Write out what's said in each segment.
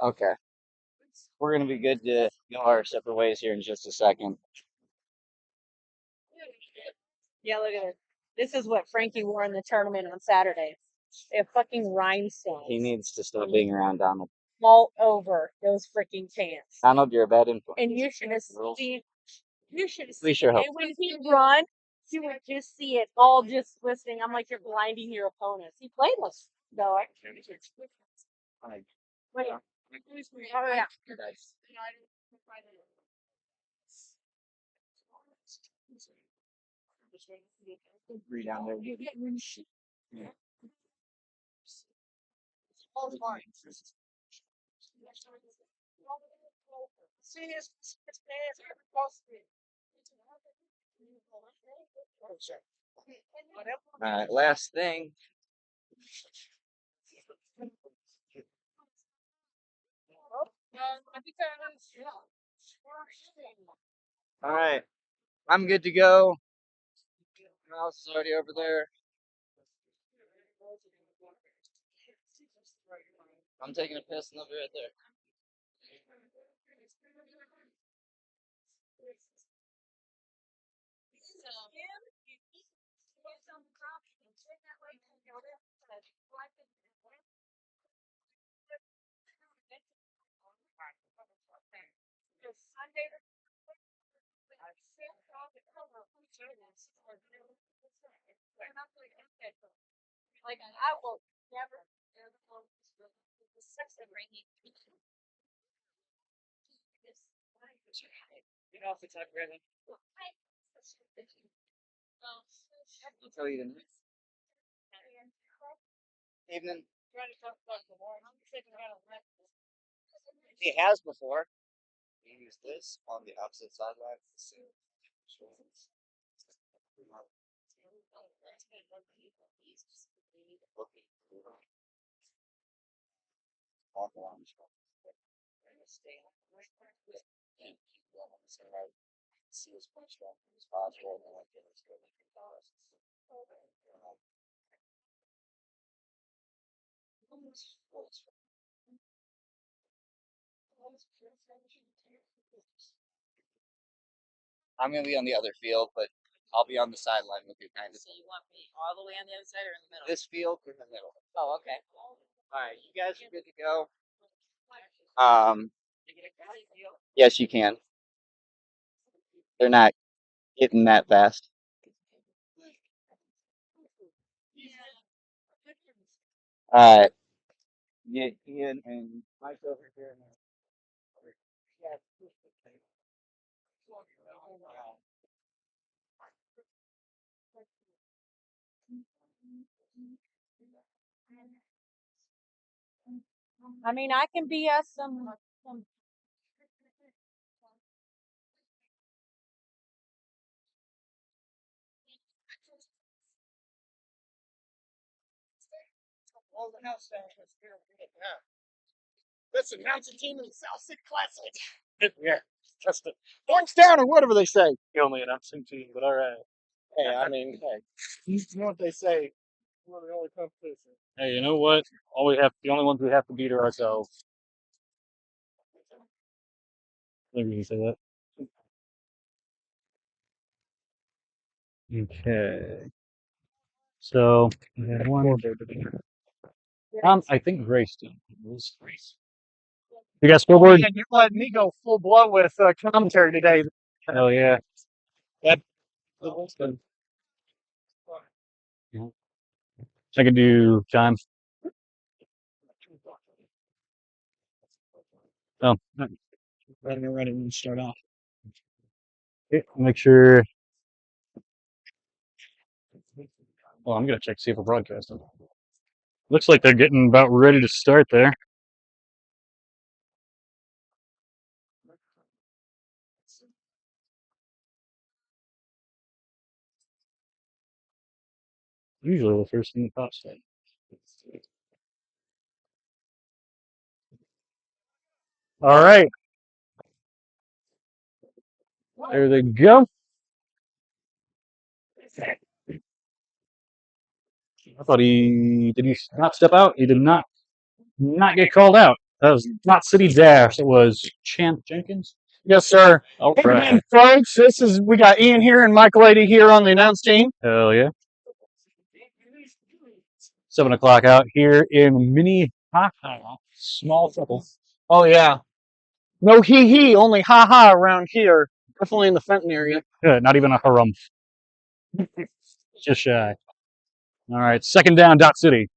Okay. We're gonna be good to go our separate ways here in just a second. Yeah, look at it. This is what Frankie wore in the tournament on Saturday. They have fucking rhinestones He needs to stop being around Donald. all over those freaking pants. Donald, you're a bad influence. And you should have seen. You should have We seen. sure hope. And when he run, you would just see it all just twisting. I'm like, you're blinding your opponents. He played like though. Wait. Oh yeah. Read down there. Yeah. All right, last thing. All right, I'm good to go. Mouse is already over there. I'm taking a piss and I'll be right there. Like I will never. I'll tell you the next evening. He has before. He used this on the opposite sideline. See as much as possible, and then I get as good as I'm gonna be on the other field, but I'll be on the sideline with you, kind of. So you want me all the way on the other side or in the middle? This field in the middle. Oh, okay. All right, you guys are good to go. Yes, you can. They're not getting that fast. All right, get Ian and Mike over here. I mean, I can be some. All the house Listen, that's a team in the South Six Classic. Yeah, just a points down or whatever they say. Only an absent team, but all right. Hey, I mean, hey, you know what they say. We're the only competition. Hey, you know what? The only ones we have to beat are ourselves. Maybe you can say that. Okay. So we had one. I think Grace did. It was Grace. You got scoreboard? Man, you let me go full blow with commentary today. Hell yeah. That I can do time. Oh, ready when you start off. okay. Make sure. Well, I'm gonna check to see if we're broadcasting. Looks like they're getting about ready to start there. Usually the first thing that pops up. All right. There they go. I thought did he not step out? He did not get called out. That was not City Dash. It was Champ Jenkins. Yes, sir. All Hey, right. folks, we got Ian here and Michael Lady here on the announce team. Hell yeah. 7 o'clock out here in Minnehaha. Small trouble. Oh yeah. No he, only ha around here. Definitely in the Fenton area. Good. Not even a harumph. Just shy. All right. Second down, Dot City.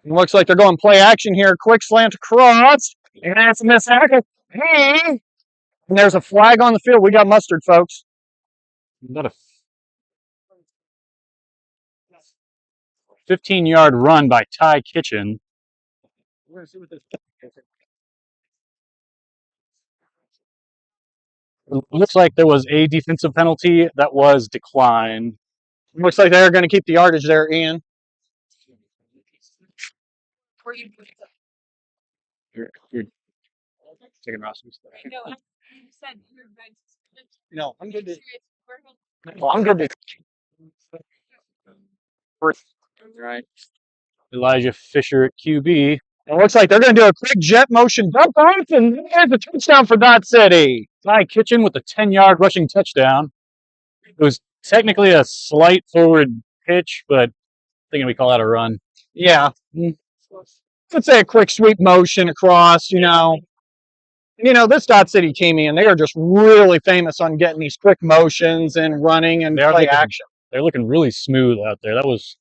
It looks like they're going play action here. Quick slant across. And that's a miss tackle. Hey! And there's a flag on the field. We got mustard, folks. Not a 15-yard run by Ty Kitchen. We're gonna see what this. It looks like there was a defensive penalty that was declined. Looks like they're going to keep the yardage there, Ian. You're taking Ross's. No, I'm good. No, I'm good. Right. Elijah Fisher at QB. It looks like they're going to do a quick jet motion dump off, and there's a touchdown for Dot City. Ty Kitchen with a 10-yard rushing touchdown. It was technically a slight forward pitch, but thinking we call that a run. Yeah. Let's say a quick sweep motion across, this Dot City team, Ian, they are just really famous on getting these quick motions and running and play action. They're looking really smooth out there. Was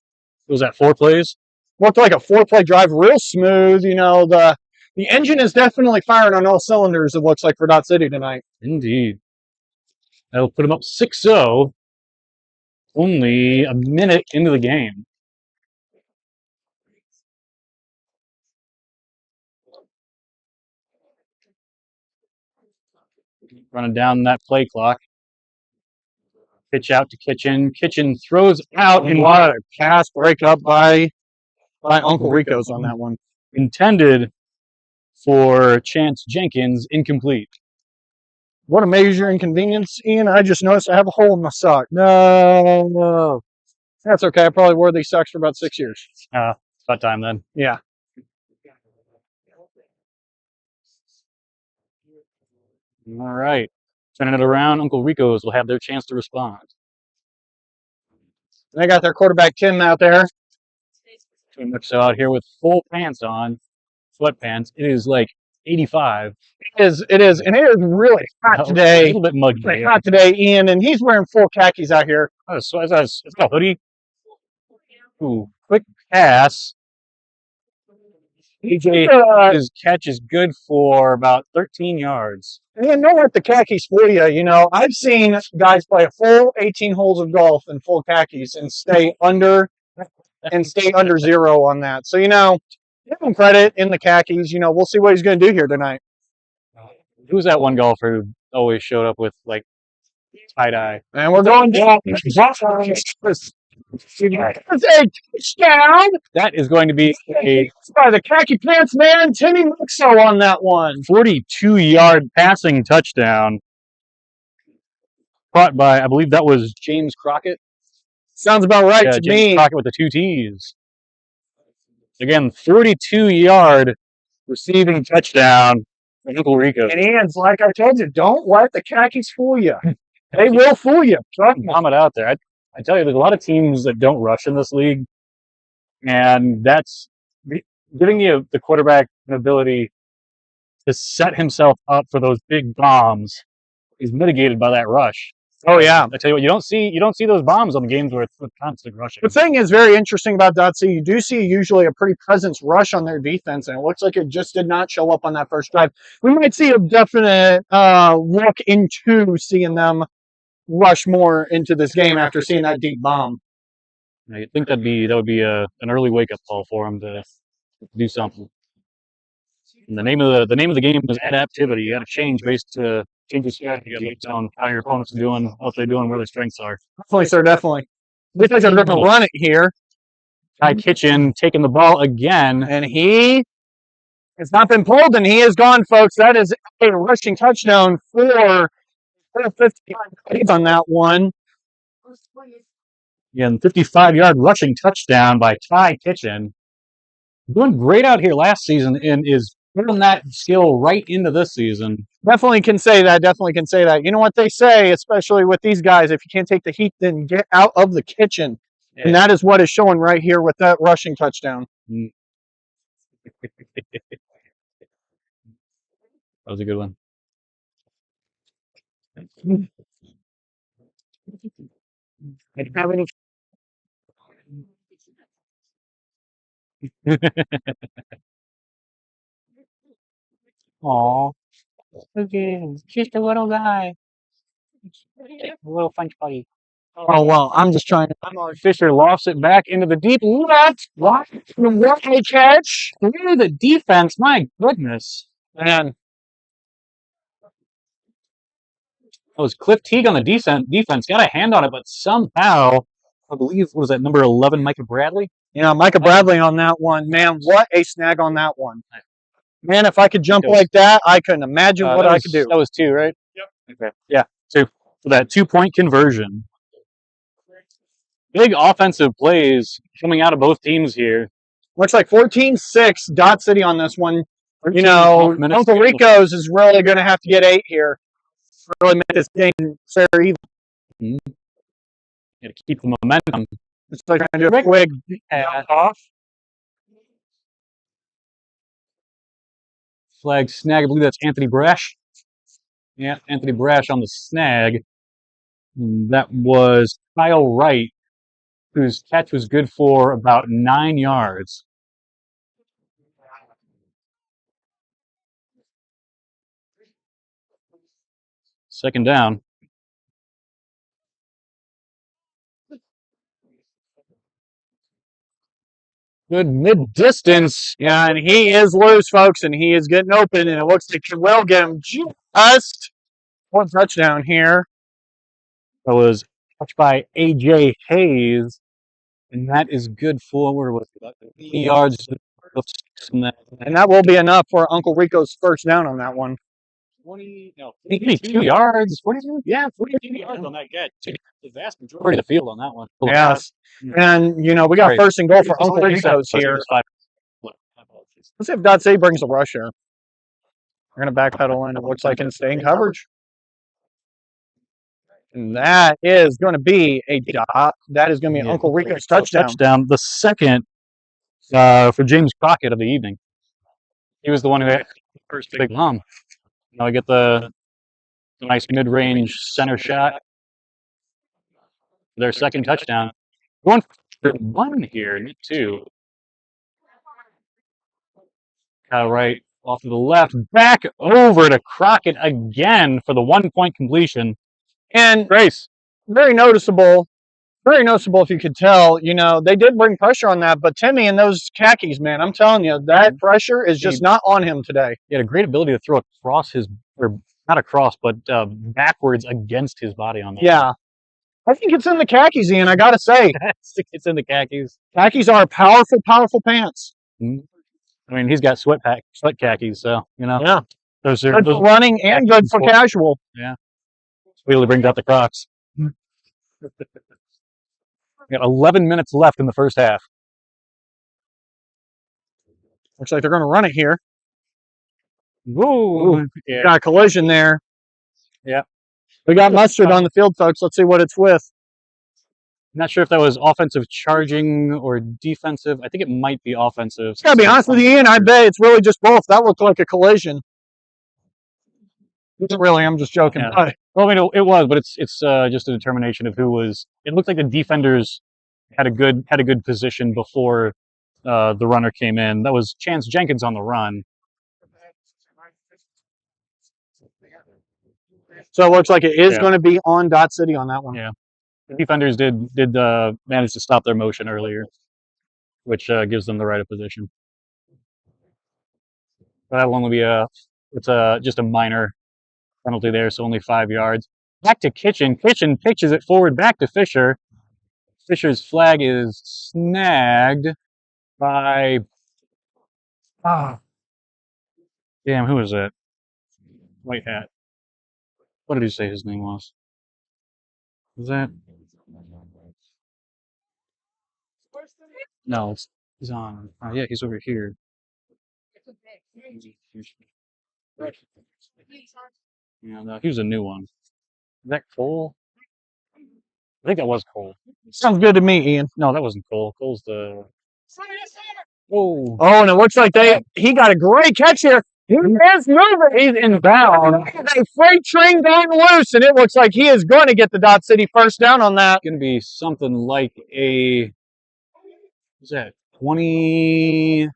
that 4 plays? Looked like a 4-play drive, real smooth. The engine is definitely firing on all cylinders, it looks like, for Dot City tonight. Indeed. That'll put them up 6-0. Only a minute into the game. Running down that play clock. Pitch out to Kitchen. Kitchen throws out, and what a pass breakup by Uncle Ricos on that one. Intended for Chance Jenkins, incomplete. What a major inconvenience, Ian. I just noticed I have a hole in my sock. No. That's okay. I probably wore these socks for about 6 years. It's about time then. Yeah. All right. Turning it around, Uncle Ricos will have their chance to respond. They got their quarterback Tim out there. Too much so out here with full pants on, sweatpants. It is like 85. It is, and it is really hot today. A little bit muggy. Really hot today, Ian, and he's wearing full khakis out here. Oh, so it's got a hoodie. Ooh, quick pass. His catch is good for about 13 yards. And don't let the khakis fool you. I've seen guys play full 18 holes of golf in full khakis and stay under zero on that. So, give him credit in the khakis. We'll see what he's going to do here tonight. Who's that one golfer who always showed up with, like, tie-dye? And we're going down. It's a touchdown. That is going to be by the khaki pants man, Timmy Muxo on that one. 42-yard passing touchdown. Caught by, I believe that was James Crockett. Sounds about right to James me. Crockett with the 2 T's. Again, 42-yard receiving touchdown for Uncle Rico. And Ian's like I told you, don't let the khakis fool you. They will fool you. Vomit out there. I tell you, there's a lot of teams that don't rush in this league, and that's giving you the quarterback an ability to set himself up for those big bombs is mitigated by that rush. Oh yeah. I tell you what, you don't see those bombs on the games with constant rushing. The thing is very interesting about Dotsie, you do see usually a pretty presence rush on their defense, and it looks like it just did not show up on that first drive. We might see a definite look into seeing them rush more into this game after seeing that deep bomb. I think that would be an early wake up call for them to do something. And the name of the game is adaptivity. You got to change your strategy based on how your opponents are doing, what they're doing, where their strengths are. Definitely, sir. Definitely. Looks like they're going to run it here. Ty Kitchen taking the ball again, and he has not been pulled, and he is gone, folks. That is a rushing touchdown for 55 on that one. Yeah, and 55-yard rushing touchdown by Ty Kitchen. Doing great out here last season in his putting that skill right into this season. Definitely can say that. Definitely can say that. You know what they say, especially with these guys, if you can't take the heat, then get out of the kitchen. And that is what is showing right here with that rushing touchdown. That was a good one. I didn't have any. Aw. Okay, just a little guy. A little French buddy. Oh, well, I'm just trying to. Fisher lofts it back into the deep left. What a catch! Through the defense. My goodness. Man, That was Cliff Teague on the defense. Got a hand on it, but somehow, I believe, what was that, number 11, Micah Bradley? yeah, Micah Bradley on that one. Man, what a snag on that one. Man, if I could jump It was- like that, I couldn't imagine what I could do. That was 2, right? Yep. Okay. Yeah, 2. For that 2-point conversion. Big offensive plays coming out of both teams here. Looks like 14-6 Dot City on this one. You 13 know, minutes Uncle to go. Ricos is really going to have to get 8 here. Really make this game fair even. Got to keep the momentum. It's like trying to do a quick off. Flag snag. I believe that's Anthony Brash. Yeah, Anthony Brash on the snag. That was Kyle Wright, whose catch was good for about 9 yards. Second down. Good mid-distance. Yeah, and he is loose, folks, and he is getting open, and it looks like he will get him just one touchdown here. That was touched by A.J. Hayes, and that is good for, where was it, about 80 yards. And that will be enough for Uncle Rico's first down on that one. 22 yards. 42? Yeah, 42 yards on that catch. The vast majority of the field on that one. Yes. And, you know, we got Right. first and goal for Uncle Rico's here. Let's see if Dot City brings a rush here. We're going to backpedal in, it looks like, and stay in coverage. And that is going to be a dot. That is going to be Uncle Rico's touchdown. The second for James Crockett of the evening. He was the one who had the first big bomb. Now I get the nice mid-range center shot. Their second touchdown. Going for 1 here, not 2. Kyle Wright off to the left, back over to Crockett again for the 1-point completion. And Grace. very noticeable if you could tell. You know, they did bring pressure on that, but Timmy and those khakis, man, I'm telling you, that pressure is just not on him today. He had a great ability to throw across his, or not across, but backwards against his body on that. Yeah. I think it's in the khakis, Ian, I got to say. It's in the khakis. Khakis are powerful, powerful pants. I mean, he's got sweat khakis, so, you know. Yeah. Those are Good for running and good for casual. Yeah. Really brings out the Crocs. We got 11 minutes left in the first half. Looks like they're going to run it here. Ooh. Yeah. Got a collision there. Yeah. We got mustard on the field, folks. Let's see what it's with. Not sure if that was offensive charging or defensive. I think it might be offensive. Gotta be honest with you, Ian. I bet it's really just both. That looked like a collision. Isn't really. I'm just joking. Yeah. Well, I mean, it was, but it's just a determination of who was. It looked like the defenders had a good position before the runner came in. That was Chance Jenkins on the run. So it looks like it is going to be on Dot City on that one. Yeah. The defenders did manage to stop their motion earlier, which gives them the right of position. But that will only be it's just a minor penalty there, so only 5 yards. Back to Kitchen. Kitchen pitches it forward back to Fisher. Fisher's flag is snagged by damn, who is it? White hat. What did he say his name was? Is that? No, he's on. Oh, yeah, he's over here. Yeah, no, here's a new one. Is that Cole? I think that was Cole. Sounds good to me, Ian. No, that wasn't Cole. Cole's the. Oh, Oh, and it looks like he got a great catch here. He is moving. he's inbound. A freight train going loose, and it looks like he is going to get the Dot City first down on that. Going to be something like a. What's that? 20,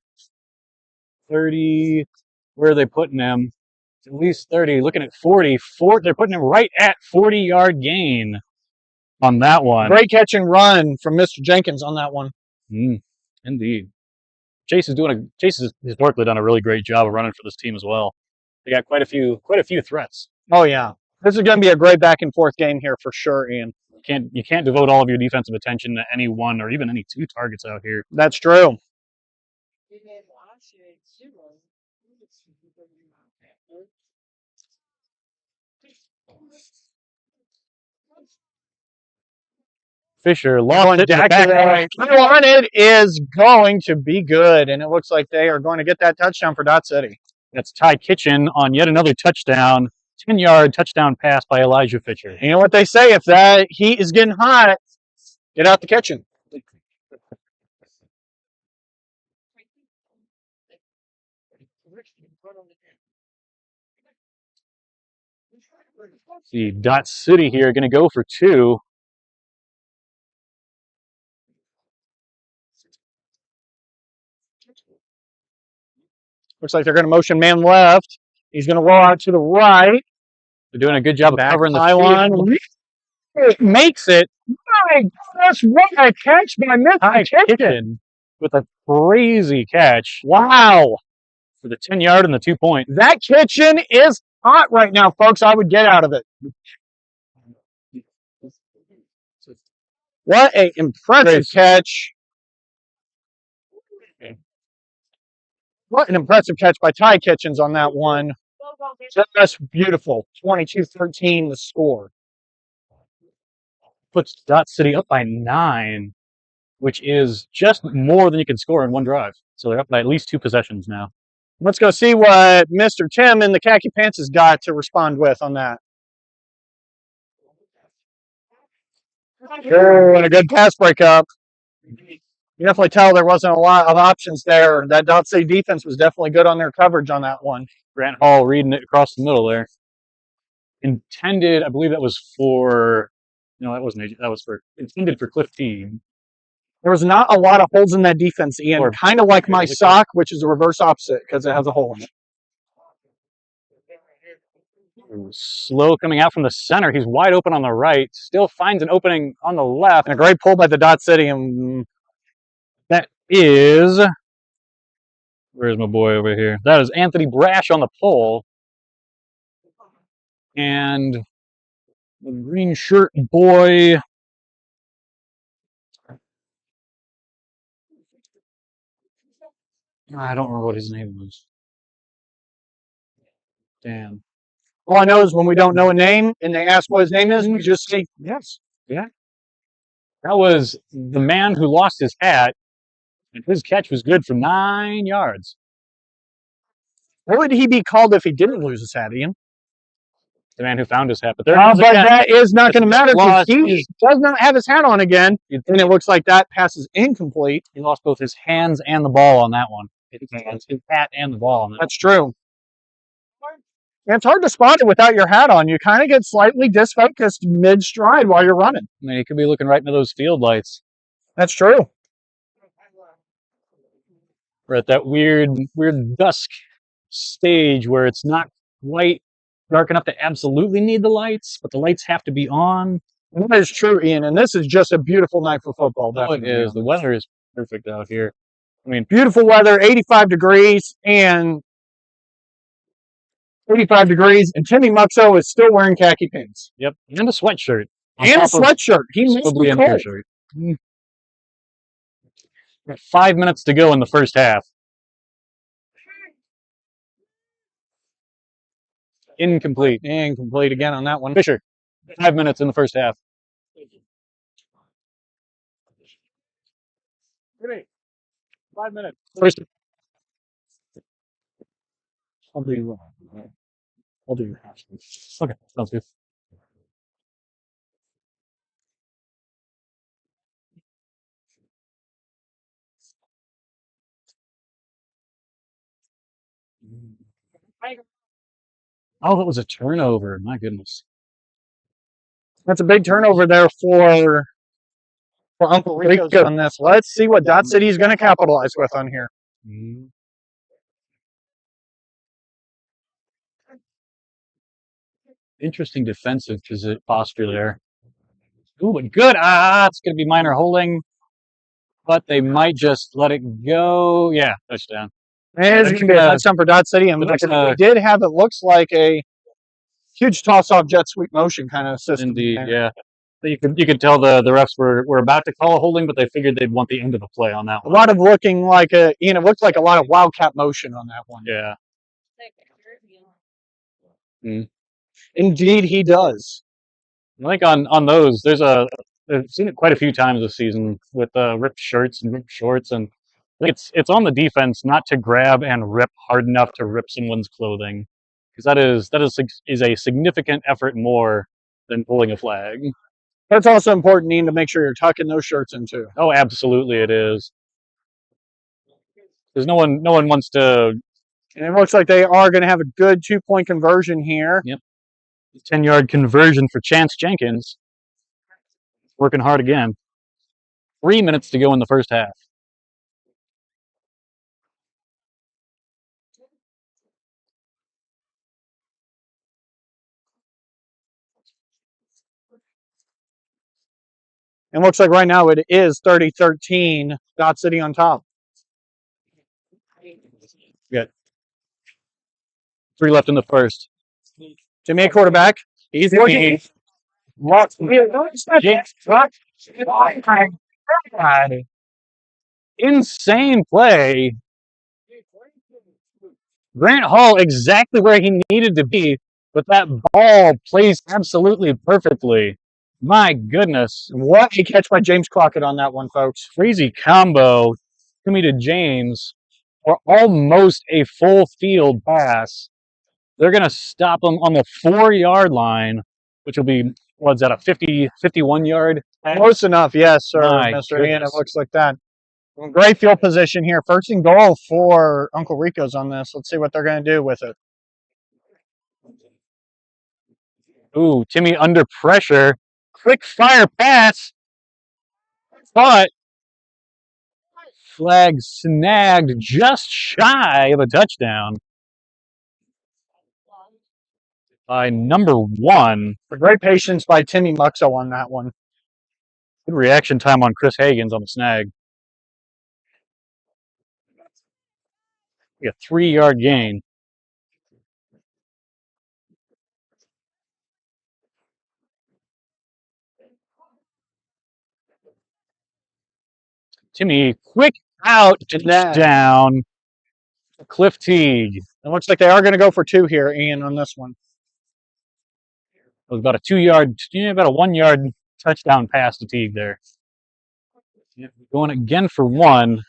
30. Where are they putting him? At least 30. Looking at 40. They're putting him right at 40-yard gain on that one. Great catch and run from Mr. Jenkins on that one. Indeed. Chase has historically done a really great job of running for this team as well. They got quite a few threats. Oh yeah, this is going to be a great back and forth game here for sure, Ian. You can't devote all of your defensive attention to any one or even any two targets out here. That's true. Fisher lost it to the back. It is going to be good, and it looks like they are going to get that touchdown for Dot City. That's Ty Kitchen on yet another touchdown. 10-yard touchdown pass by Elijah Fisher. You know what they say, if that heat is getting hot, get out the kitchen. See, Dot City here going to go for 2. Looks like they're going to motion man left. He's going to roll out to the right. They're doing a good job of covering the pylon. field. It makes it. My gosh, what a catch by Mr. Kitchen. With a crazy catch. Wow. For the 10-yard and the 2-point. That Kitchen is hot right now, folks. I would get out of it. What an impressive catch. What an impressive catch by Ty Kitchens on that one. Just beautiful. 22-13 the score. Puts Dot City up by 9, which is just more than you can score in one drive. So they're up by at least 2 possessions now. Let's go see what Mr. Tim in the khaki pants has got to respond with on that. Oh, and a good pass breakup. You definitely tell there wasn't a lot of options there. That Dot City defense was definitely good on their coverage on that one. Grant Hall reading it across the middle there. Intended, I believe that was for. No, that wasn't. That was for intended for Cliff T. There was not a lot of holes in that defense, Ian. Kind of like my sock, which is the reverse opposite because it has a hole in it. Slow coming out from the center. He's wide open on the right. Still finds an opening on the left. And a great pull by the Dot City. And that is. Where's my boy over here? That is Anthony Brash on the pole. And the green shirt boy. I don't remember what his name was. Damn. All I know is when we don't know a name and they ask what his name is, we just say yes. Yeah. That was the man who lost his hat, and his catch was good for 9 yards. What would he be called if he didn't lose his hat, Ian? The man who found his hat. But that is not going to matter because he does not have his hat on again, and it looks like that pass is incomplete. He lost both his hands and the ball on that one. His hat and the ball on that. That's true. And it's hard to spot it without your hat on. You kind of get slightly disfocused mid-stride while you're running. I mean, you could be looking right into those field lights. That's true. We're at that weird dusk stage where it's not quite dark enough to absolutely need the lights, but the lights have to be on. And that is true, Ian. And this is just a beautiful night for football. Oh, it is. The weather is perfect out here. I mean, beautiful weather, 85 degrees, and 85 degrees, and Timmy Muxo is still wearing khaki pants. Yep, and a sweatshirt. And a sweatshirt. He must be cold. Got 5 minutes to go in the first half. Incomplete. Incomplete again on that one. Fisher, 5 minutes in the first half. 5 minutes. First. I'll do half. Okay, sounds good. Oh, that was a turnover. My goodness. That's a big turnover there for Uncle Ricos on this. Let's see what Dot City is going to capitalize with on here. Interesting defensive posture there. Ooh, but good. It's going to be minor holding, but they might just let it go. Yeah, touchdown. And it's going to be a touchdown for Dot City. And we did have, it looks like, a huge toss-off jet sweep motion kind of system. Indeed, yeah. You could tell the refs were about to call a holding, but they figured they'd want the end of the play on that one. A lot of looking like looked like a lot of wildcat motion on that one. Yeah. Indeed, he does. I think on those, I've seen it quite a few times this season with ripped shirts and ripped shorts, and I think it's on the defense not to grab and rip hard enough to rip someone's clothing, because that is a significant effort more than pulling a flag. But it's also important, Ian, to make sure you're tucking those shirts in too. Oh, absolutely, it is. Because no one wants to. And it looks like they are going to have a good 2-point conversion here. Yep. 10-yard conversion for Chance Jenkins. Working hard again. 3 minutes to go in the first half. And looks like right now it is 30-13. Dot City on top. Got 3 left in the first. Jimmy at quarterback. He's looking. Insane play. Grant Hall exactly where he needed to be, but that ball plays absolutely perfectly. My goodness. What a catch by James Crockett on that one, folks. Crazy combo. Timmy to James, or almost a full field pass. They're going to stop him on the 4-yard line, which will be, what's that, a 51 yard? Close enough, yes, sir, My Mr. Ian. It goodness. looks like that. Great field position here. First and goal for Uncle Ricos on this. Let's see what they're going to do with it. Ooh, Timmy under pressure. Quick fire pass. But flag snagged just shy of a touchdown by number 1. Great patience by Timmy Muxo on that one. Good reaction time on Chris Hagens on the snag. A 3-yard gain. Timmy, quick out, down. Cliff Teague. It looks like they are going to go for 2 here, Ian, on this one. It was about a 2-yard, about a 1-yard touchdown pass to Teague there. Going again for 1.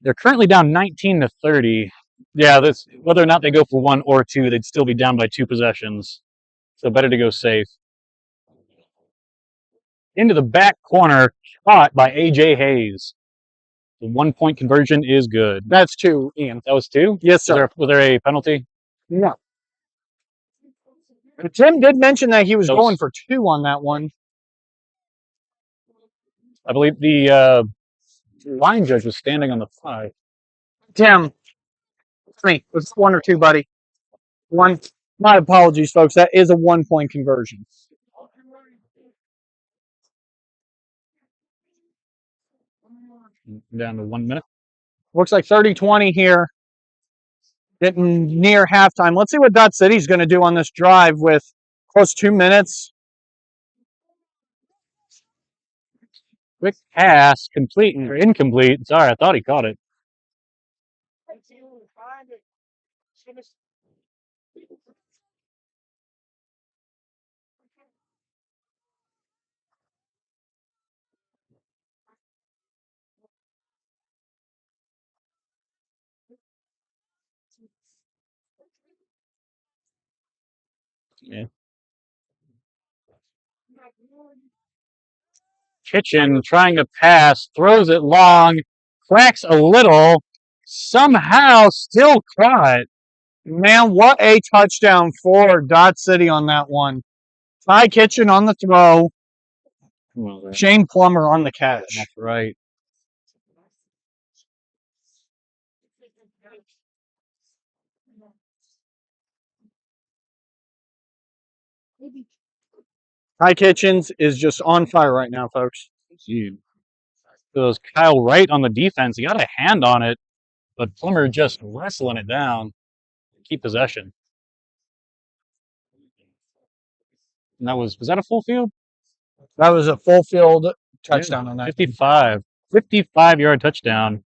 They're currently down 19-30. Yeah, whether or not they go for 1 or 2, they'd still be down by 2 possessions. So better to go safe. Into the back corner, caught by A.J. Hayes. The 1-point conversion is good. That's 2, Ian. That was 2? Yes, sir. Was there a penalty? No. Tim did mention that he was going for 2 on that one. I believe the line judge was standing on the 5. Tim, me. Was 1 or 2, buddy? 1. My apologies, folks. That is a 1-point conversion. Down to 1 minute. Looks like 30-20 here. Getting near halftime. Let's see what Dot City's going to do on this drive with close to 2 minutes. Quick pass, complete or incomplete. Sorry, I thought he caught it. Yeah. Kitchen trying to pass, throws it long, cracks a little, somehow still caught. Man, what a touchdown for Dot City on that one. Ty Kitchen on the throw. Shane Plummer on the catch. That's right. Ty Kitchens is just on fire right now, folks. Gee. It was Kyle Wright on the defense. He got a hand on it, but Plummer just wrestling it down. Keep possession. And that was that a full field? That was a full field touchdown on that. 55. 55-yard touchdown.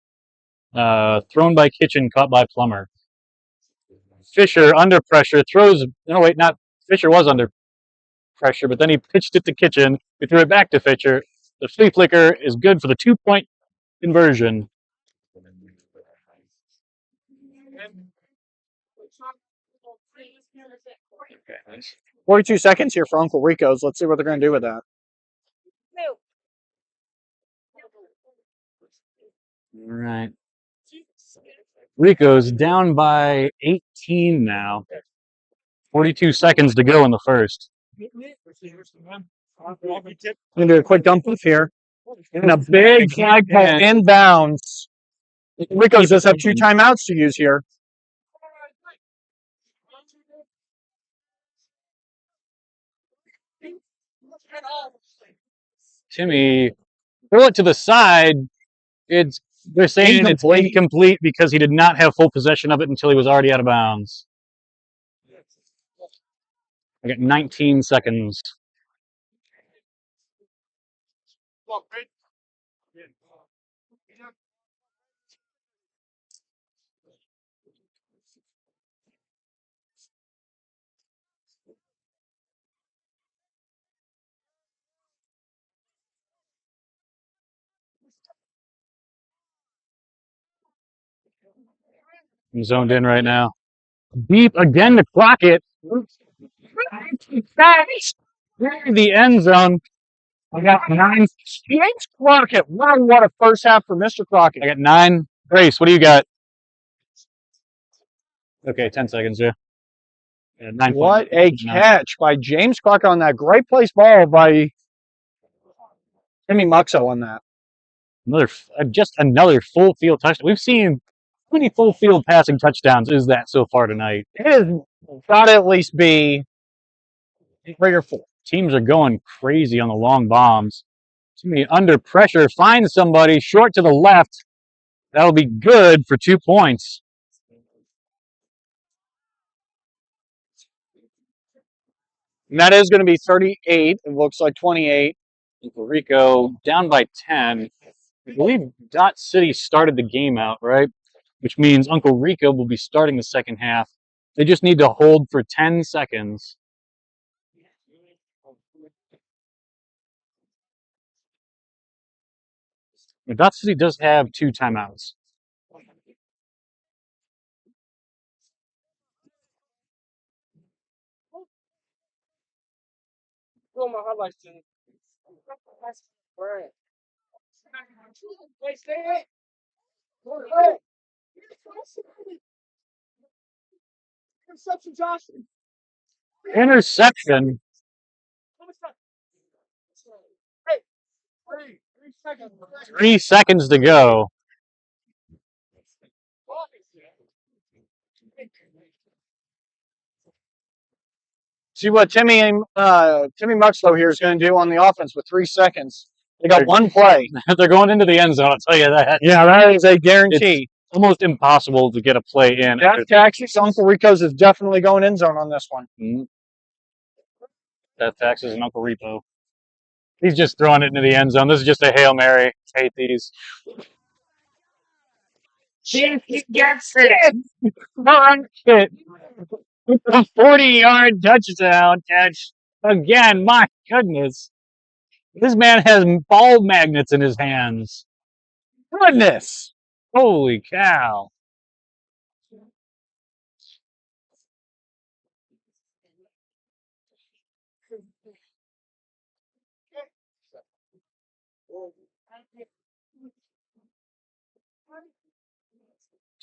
Thrown by Kitchen, caught by Plummer. Fisher under pressure throws. No, wait, not Fisher was under pressure, but then he pitched it to Kitchen. He threw it back to Fisher. The flea flicker is good for the 2-point conversion. 42 seconds here for Uncle Ricos. Let's see what they're going to do with that. All right. Ricos down by 18 now. 42 seconds to go in the first. I'm going to do a quick dump off here. And a big flagpole inbounds. Ricos does have 2 timeouts to use here. Timmy, throw it to the side. They're saying it's incomplete because he did not have full possession of it until he was already out of bounds. I got 19 seconds. I'm zoned in right now. Deep again to Crockett. The end zone. I got 9. James Crockett. Wow, what a first half for Mr. Crockett. I got 9. Grace, what do you got? Okay, 10 seconds, yeah. 9. What a catch by James Crockett on that. Great place ball by Timmy Muxo on that. Just another full field touchdown. We've seen how many full field passing touchdowns is that so far tonight? It has got to at least be 3 or 4. Teams are going crazy on the long bombs. Timmy under pressure, finds somebody short to the left. That'll be good for 2 points. And that is going to be 38. It looks like 28. Puerto Rico down by 10. I believe Dot City started the game out, right? Which means Uncle Rico will be starting the second half. They just need to hold for 10 seconds. Dot City does have 2 timeouts. Interception. 3 seconds to go. See what Timmy Muxlow here is going to do on the offense with 3 seconds. They got 1 play. They're going into the end zone, I'll tell you that. Yeah, that is a guarantee. It's almost impossible to get a play in. Death Taxis, Uncle Rico's is definitely going end zone on this one. Mm-hmm. Death Taxes and Uncle Repo. He's just throwing it into the end zone. This is just a Hail Mary. I hate these. He gets it. A 40-yard touchdown catch. Again, my goodness. This man has ball magnets in his hands. Goodness. Holy cow.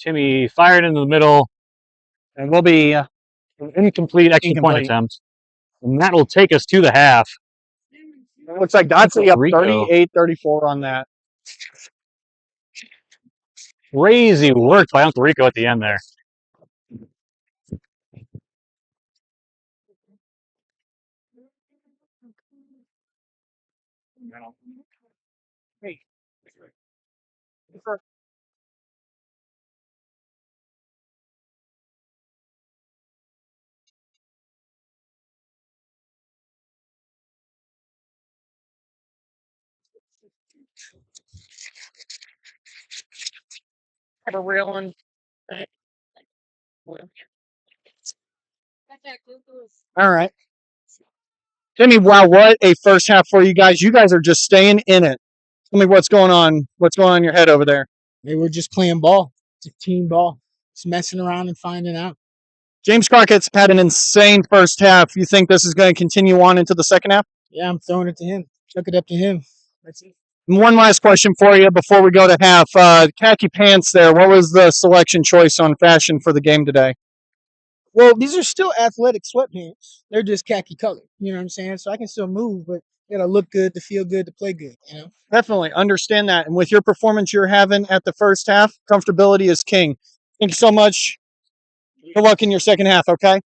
Timmy fired into the middle. And we'll be An incomplete extra point Incomplete. attempt. And that will take us to the half. it looks like Dotsie up Rico. 38-34 on that. Crazy work by Uncle Rico at the end there. Have a real one. All right. Timmy, wow, what a first half for you guys. You guys are just staying in it. Tell me what's going on. What's going on in your head over there? They were just playing ball. It's a team ball. Just messing around and finding out. James Crockett's had an insane first half. You think this is going to continue on into the second half? Yeah, I'm throwing it to him. Chuck it up to him. That's it. One last question for you before we go to half. Khaki pants there. What was the selection choice on fashion for the game today? Well, these are still athletic sweatpants. They're just khaki colored. You know what I'm saying? So I can still move, but you gotta look good to feel good to play good, you know? Definitely understand that. And with your performance you're having at the first half, comfortability is king. Thank you so much. Good luck in your second half, okay?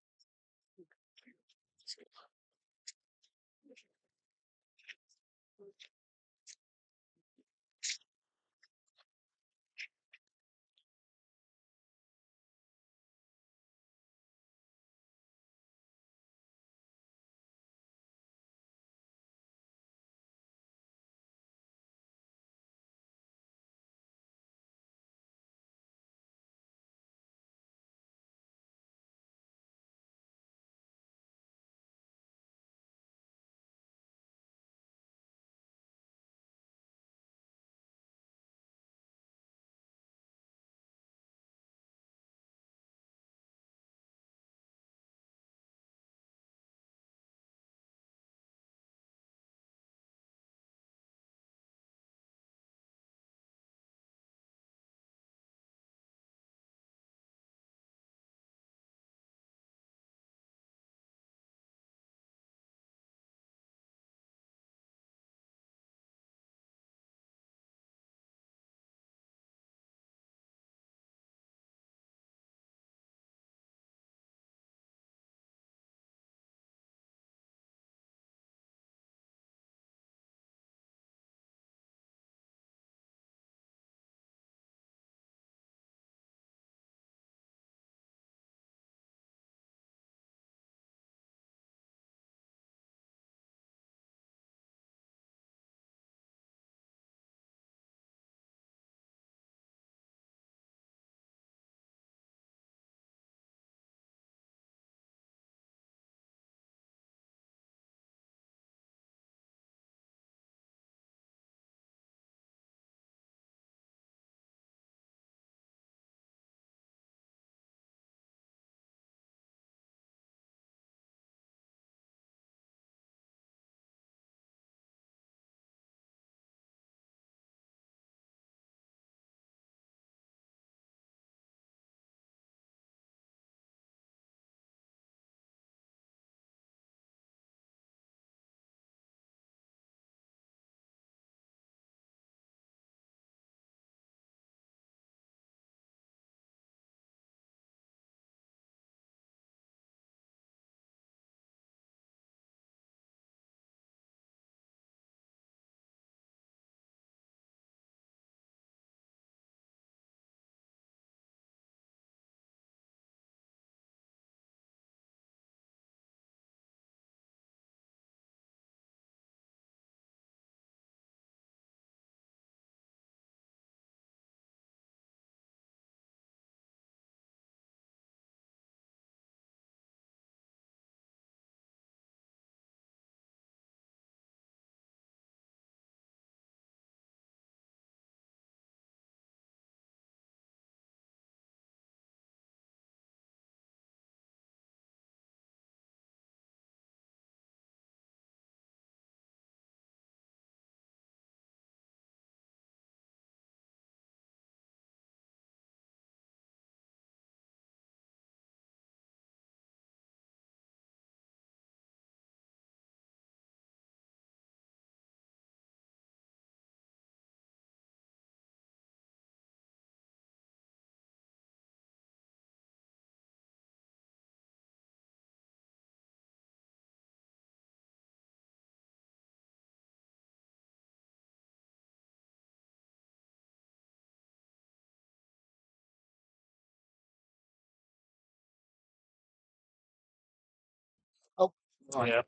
Oh yeah.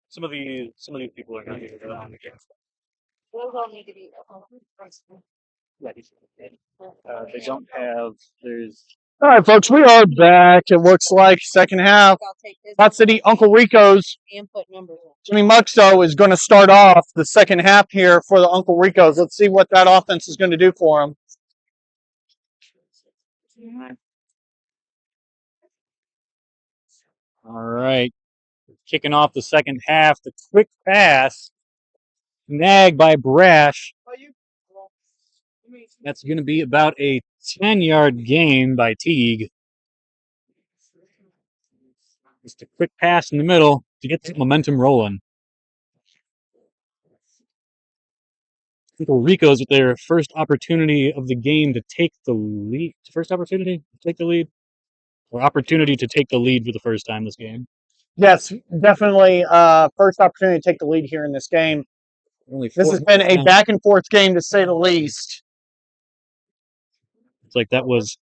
Some of these people are not here on the game. Those all need to be. They don't have. There's. All right, folks, we are back. It looks like second half. I'll take this. Hot City Uncle Rico's And put numbers in. Jimmy Muxo is going to start off the second half here for the Uncle Ricos. Let's see what that offense is going to do for him. All right. Kicking off the second half. The quick pass. Snagged by Brash. That's going to be about a 10-yard gain by Teague. Just a quick pass in the middle to get the momentum rolling. Uncle Ricos with their first opportunity of the game to take the lead. First opportunity to take the lead? Or opportunity to take the lead for the first time this game. Yes, definitely first opportunity to take the lead here in this game. This has been a back and forth game to say the least. It's like that was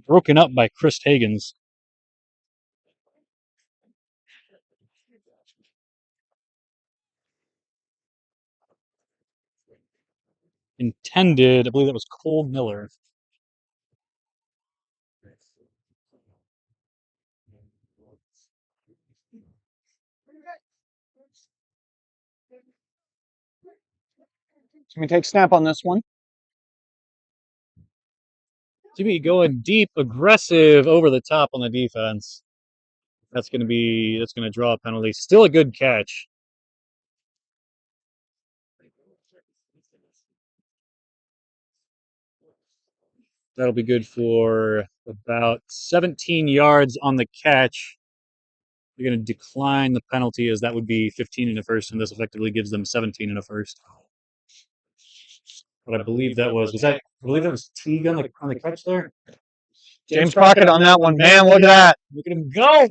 broken up by Chris Higgins. Intended, I believe that was Cole Miller. Can we take snap on this one? Jimmy going deep, aggressive, over the top on the defense. That's going to draw a penalty. Still a good catch. That'll be good for about 17 yards on the catch. They're going to decline the penalty as that would be 15 in a first, and this effectively gives them 17 in a first. But I believe that was Teague on the catch there? James Crockett on that one. Man, look at that. Look at him go!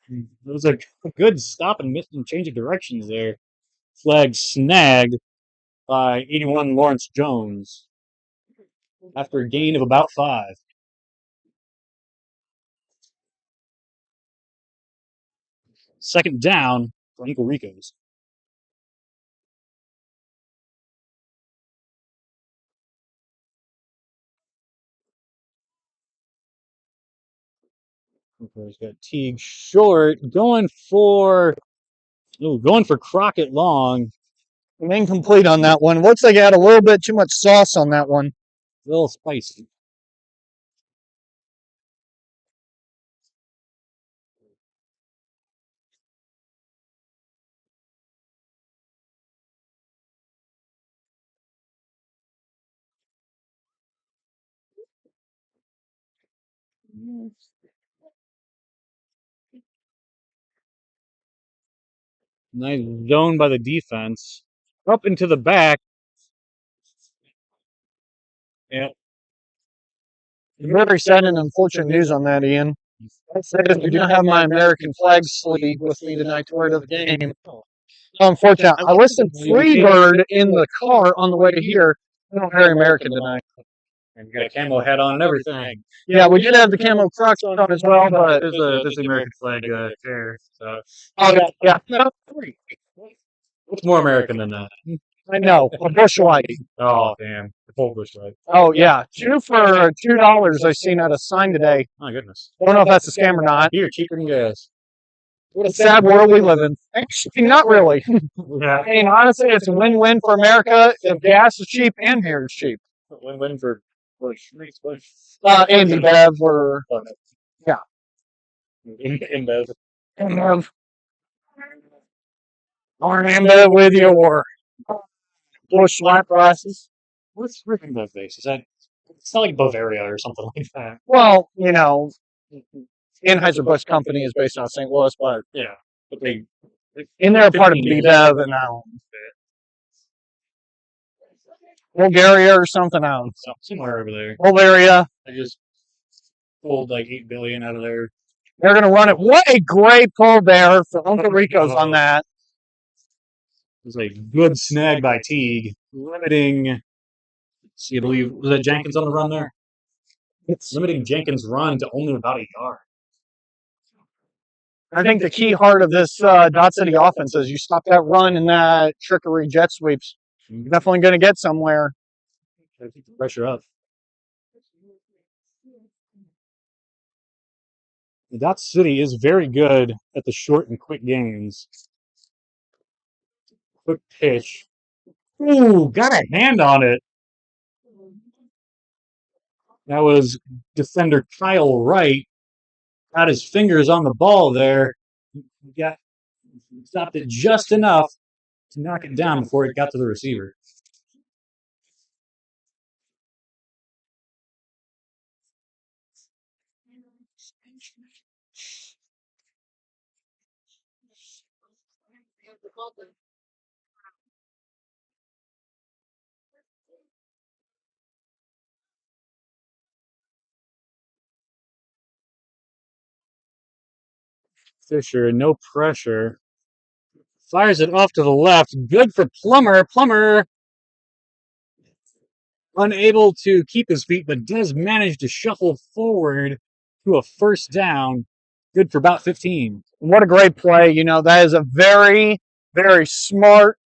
It was a good stop and miss and change of directions there. Flag snagged by 81 Lawrence Jones after a gain of about 5. Second down for Uncle Ricos. He's got Teague short, going for Crockett long. Incomplete on that one. Looks like he had a little bit too much sauce on that one. A little spicy. Nice zone by the defense. Up into the back. Yep. Very sad and unfortunate news on that, Ian. I do not have my American flag sleeve with me tonight to wear to the game. Unfortunate. I listed Freebird in the car on the way to here. I don't very American tonight. And you got a camo hat on and everything. Yeah, we did have the camo Crocs on as well, but There's the American flag chair. So. oh yeah. What's more American than that? I know. A bush light. Oh damn, the full bush light. Oh yeah, 2 for $2. I seen at a sign today. My goodness. I don't know if that's a scam or not. Here, cheaper than gas. What a sad world we live in. Actually, not really. Yeah. I mean, honestly, it's a win-win for America if gas is cheap and beer is cheap. Win-win for Bush. Andy Bev or yeah. InBev. InBev. Or InBev with your Bush Light prices. What's InBev base? Is that? It's not like Bavaria or something like that. Well, you know, Anheuser-Busch Company is based out of St. Louis, but Yeah, but they in there part of BBev and Bulgaria or something else. Somewhere over there. Bulgaria. I just pulled like $8 billion out of there. They're going to run it. What a great pull there for Uncle Ricos on that. It was a good snag by Teague, limiting See, I believe, was that Jenkins on the run there? It's limiting Jenkins' run to only about a yard. I think the key heart of this Dot City offense is you stop that run and that trickery jet sweeps. You're definitely going to get somewhere. Gotta keep the pressure up. Dot City is very good at the short and quick gains. Quick pitch. Ooh, got a hand on it. That was defender Kyle Wright. Got his fingers on the ball there. Stopped it just enough to knock it down before it got to the receiver. Fisher, no pressure. Fires it off to the left. Good for Plummer. Plummer unable to keep his feet, but does manage to shuffle forward to a first down. Good for about 15. What a great play. You know, that is a very, very smart,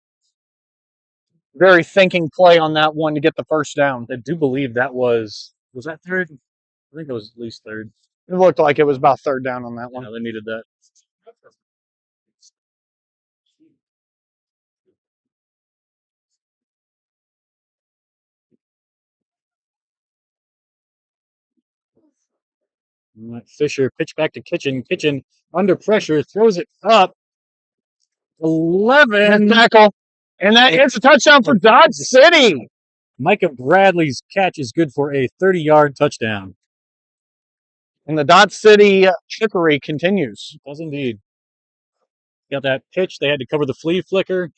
very thinking play on that one to get the first down. I do believe that was that third? I think it was at least third. It looked like it was about third down on that one. Yeah, they needed that. Fisher, pitch back to Kitchen. Kitchen under pressure, throws it up. 11. Tackle. And that is a touchdown for Dodge City. Micah Bradley's catch is good for a 30-yard touchdown. And the Dodge City trickery continues. It does indeed. Got that pitch. They had to cover the flea flicker.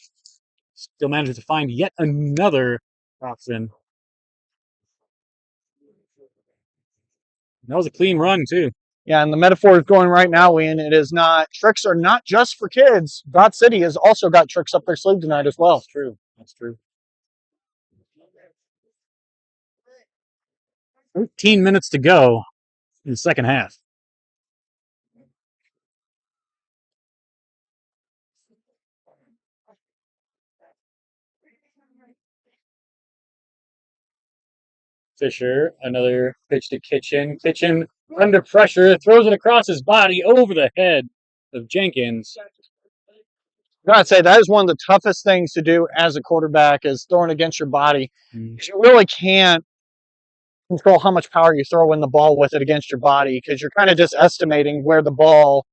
Still managed to find yet another option. That was a clean run, too. Yeah, and the metaphor is going right now, Ian. It is not, tricks are not just for kids. Dot City has also got tricks up their sleeve tonight as well. That's true. That's true. 13 minutes to go in the second half. Fisher, another pitch to Kitchen. Kitchen under pressure, throws it across his body over the head of Jenkins. I gotta say, that is one of the toughest things to do as a quarterback is throwing against your body. Because you really can't control how much power you throw in the ball with it against your body because you're kind of just estimating where the ball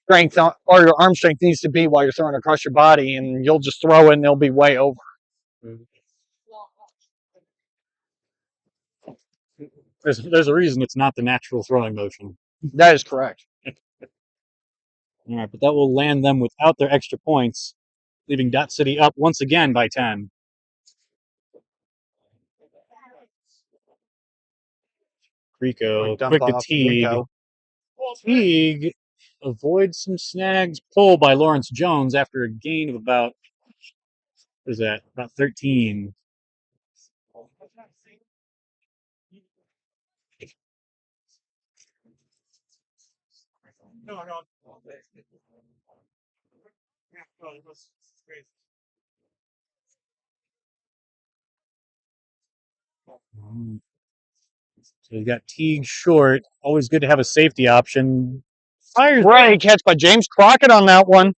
strength or your arm strength needs to be while you're throwing across your body, and you'll just throw it and it'll be way over. There's a reason it's not the natural throwing motion. That is correct. All right, but that will land them without their extra points, leaving Dot City up once again by 10. Rico, quick to Teague. Teague avoids some snags. Pull by Lawrence Jones after a gain of about, what is that, about 13. So you got Teague short. Always good to have a safety option. Fires right catch by James Crockett on that one.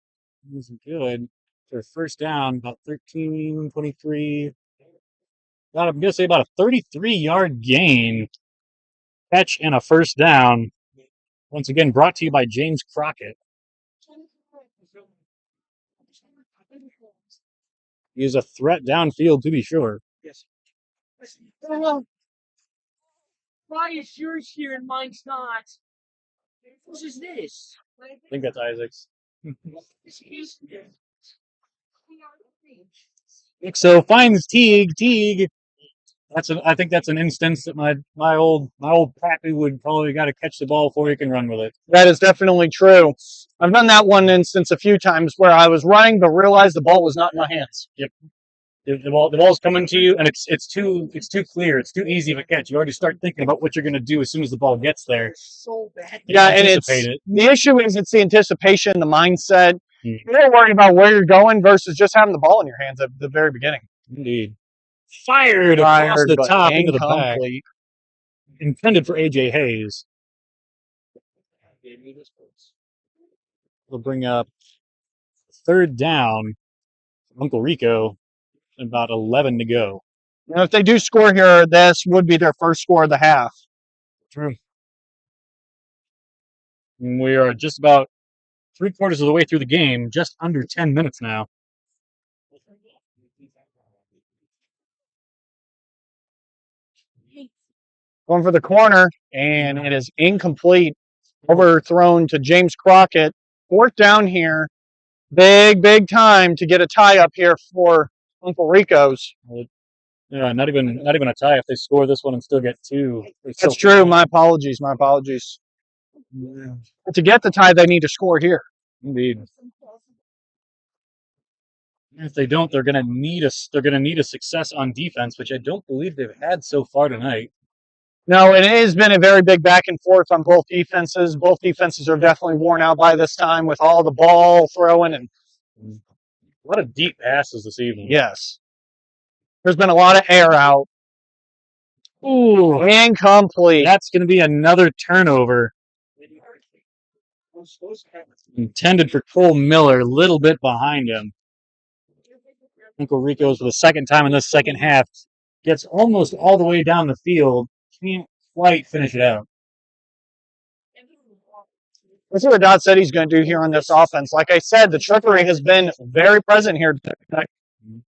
This is good. For first down, about 13, 23. I'm going to say about a 33-yard gain. Catch and a first down. Once again, brought to you by James Crockett. He is a threat downfield, to be sure. Yes. Why is yours here and mine's not? What is this? I think that's Isaac's. So finds Teague. Teague. I think that's an instance that my old pappy would probably got to catch the ball before he can run with it. That is definitely true. I've done that one instance a few times where I was running but realized the ball was not in my hands. Yep. The ball's coming to you, and it's too clear. It's too easy of a catch. You already start thinking about what you're going to do as soon as the ball gets there. So bad. Yeah, and the issue is it's the anticipation, the mindset. You're not worried about where you're going versus just having the ball in your hands at the very beginning. Indeed. Fired across the but top into the back. incomplete. Intended for AJ Hayes. We'll bring up third down. Uncle Rico. About 11 to go. You know, if they do score here, this would be their first score of the half. True. And we are just about 3/4 of the way through the game, just under 10 minutes now. Going for the corner, and it is incomplete. Overthrown to James Crockett. Fourth down here. Big time to get a tie up here for Uncle Rico's. Yeah, not even a tie if they score this one and still get two. That's true. My apologies. Yeah. To get the tie, they need to score here. Indeed. If they don't, they're gonna need a success on defense, which I don't believe they've had so far tonight. No, and it has been a very big back and forth on both defenses. Both defenses are definitely worn out by this time with all the ball throwing and a lot of deep passes this evening. yes. There's been a lot of air out. Ooh, incomplete. That's going to be another turnover. Intended for Cole Miller, a little bit behind him. Uncle Rico's for the second time in this second half gets almost all the way down the field. Can't quite finish it out. Let's see what Dodd said he's going to do here on this offense. Like I said, the trickery has been very present here tonight. I'm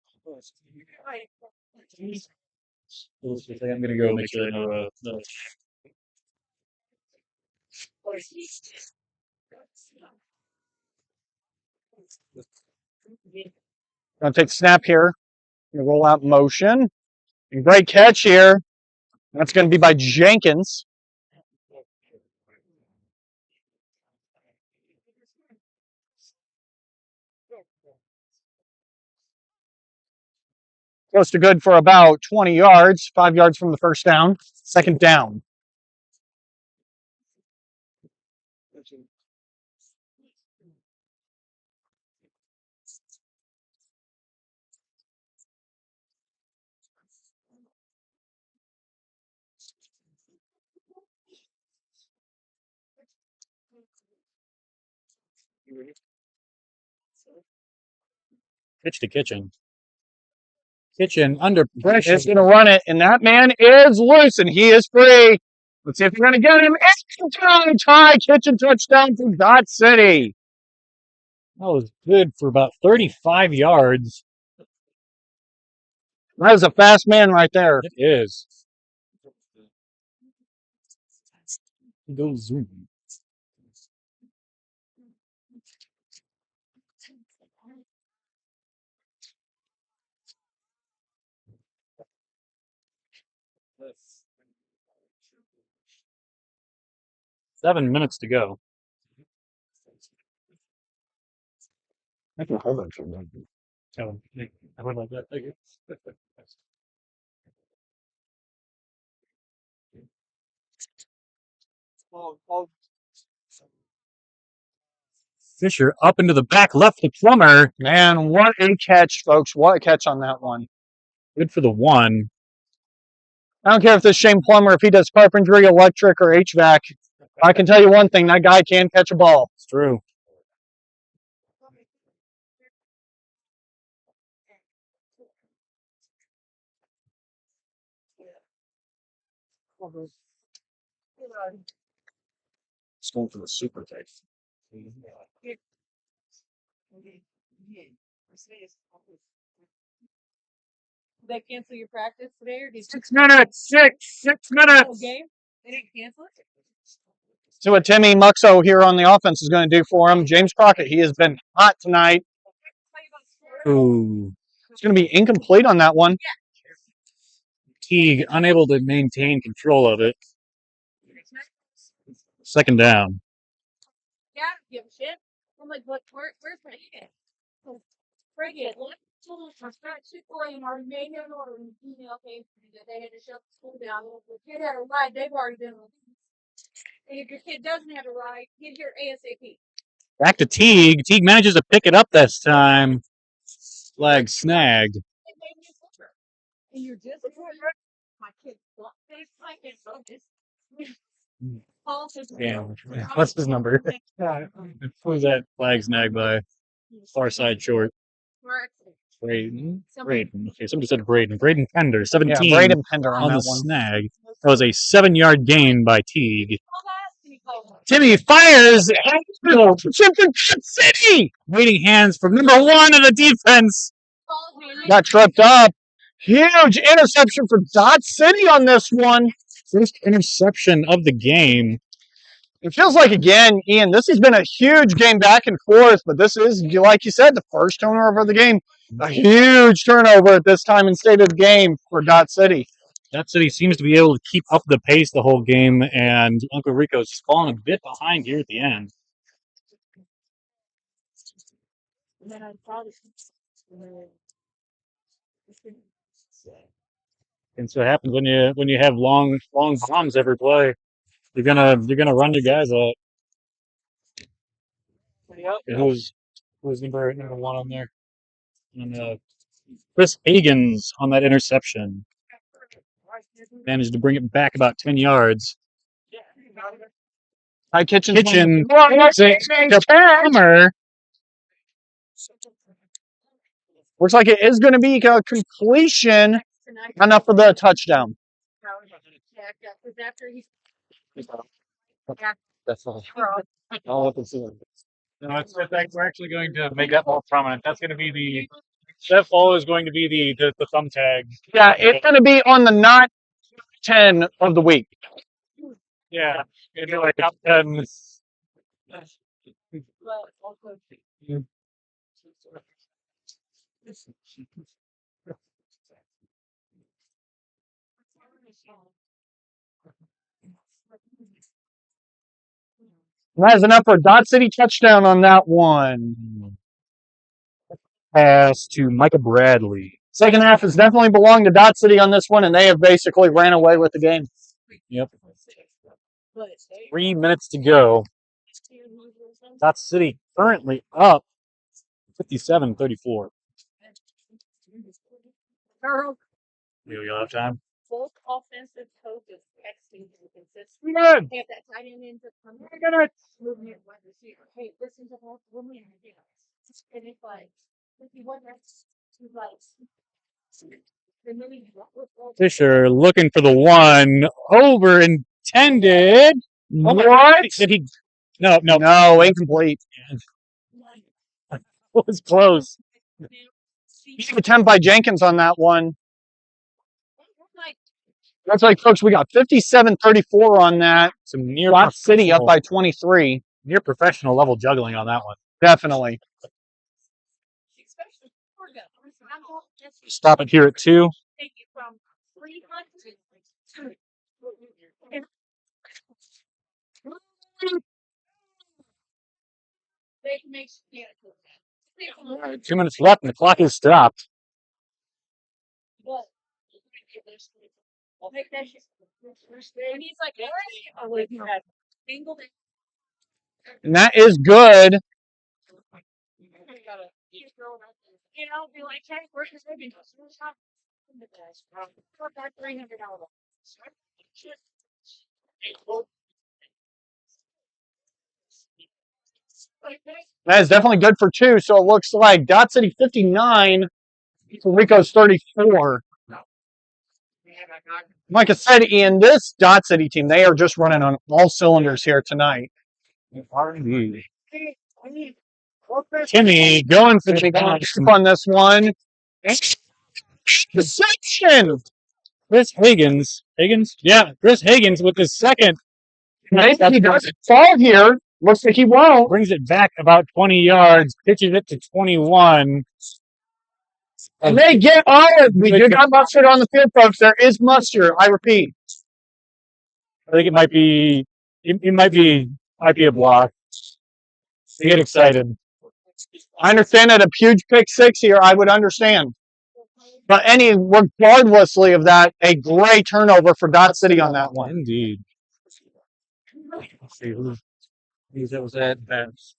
going to go make sure I know the Going to take the snap here. Roll out motion. Great catch here. That's going to be by Jenkins. Close to good for about 20 yards, 5 yards from the first down. Second down. pitch to Kitchen. Kitchen under pressure. Is going to run it, and that man is loose, and he is free. Let's see if we're going to get him. It's tie. Kitchen touchdown for Dot City. That was good for about 35 yards. That was a fast man right there. It is. Go zoom. Seven minutes to go. I can hold it. Oh, I would like that. Thank you. Fisher up into the back left to Plummer. Man, what a catch, folks. What a catch on that one. Good for the one. I don't care if this Shane Plummer, if he does carpentry, electric, or HVAC. I can tell you one thing, that guy can catch a ball. It's true. It's going for the super tape. Did they cancel your practice today, or did 6 minutes. 6 whole minutes. game? They didn't cancel it. See what Timmy Muxo here on the offense is going to do for him. James Crockett, he has been hot tonight. Ooh. It's going to be incomplete on that one. Teague unable to maintain control of it. Second down. Yeah, I don't give a shit. I'm like, where's my hand? Bring it. Chick-fil-A already made their order and the email came through that they had to shut the school down. If the kid had a ride, they've already been released. And if your kid doesn't have a ride, get here ASAP. Back to Teague. Teague manages to pick it up this time. Flag snagged. And you're just my kid. My kid. Yeah. What's his number? Who's that flag snagged by? Far side short. Braden. Okay, somebody said Braden. Braden Pender, 17 Braden Pender on on that the one. snag. That was a 7-yard gain by Teague. Timmy fires. Interception for City. Waiting hands from number 1 of the defense. Got tripped up. Huge interception for Dot City on this one. First interception of the game. It feels like, again, Ian, this has been a huge game back and forth, but this is, like you said, the first turnover of the game. A huge turnover at this time and state of the game for Dot City. Dot City seems to be able to keep up the pace the whole game, and Uncle Ricos is falling a bit behind here at the end. And so it happens when you have long bombs every play. You're gonna run your guys out. Who's number 1 on there? And Chris Higgins on that interception. Managed to bring it back about 10 yards. Ty Kitchen. Hammer. Looks like it is going to be a completion. Enough for the touchdown. That's all. No, it's we're actually going to make that more prominent. That's going to be that fall is going to be the thumb tag. Yeah, it's going to be on the not 10 of the week. Yeah, maybe like top 10. That is enough for a Dot City touchdown on that one. Pass to Micah Bradley. Second half has definitely belonged to Dot City on this one, and they have basically ran away with the game. Yep. 3 minutes to go. Dot City currently up 57-34. You'll have time. Both offensive coaches texting consistent. Good. Have that tight end into moving it wide receiver. Hey, listen to both women and guys. And it's like, Fisher looking for the one. Over intended. What? Did he? No, Incomplete. It was close. Big attempt by Jenkins on that one. That's right, folks. We got 57-34 on that. Some near Dot City up by 23. Near professional level juggling on that one. Definitely. Stop it here at 2. All right, 2 minutes left and the clock is stopped. And that is good. Be like, hey, where's your savings? That is definitely good for 2. So it looks like Dot City 59, Ricos 34. Like I said, Ian, this Dot City team, they are just running on all cylinders here tonight. Timmy going for the on this one. Deception. Chris Higgins. Yeah, Chris Higgins with his second. He doesn't fall here. Looks like he won't. Brings it back about 20 yards. Pitches it to 21. And they get all of We do got mustard on the field, folks. There is mustard. I repeat. I think it might be. It might be a block. They get excited. I understand that a huge pick six here, I would understand. But regardlessly of that, a great turnover for Dot City on that one. Indeed. Let's see who that was at. Brash.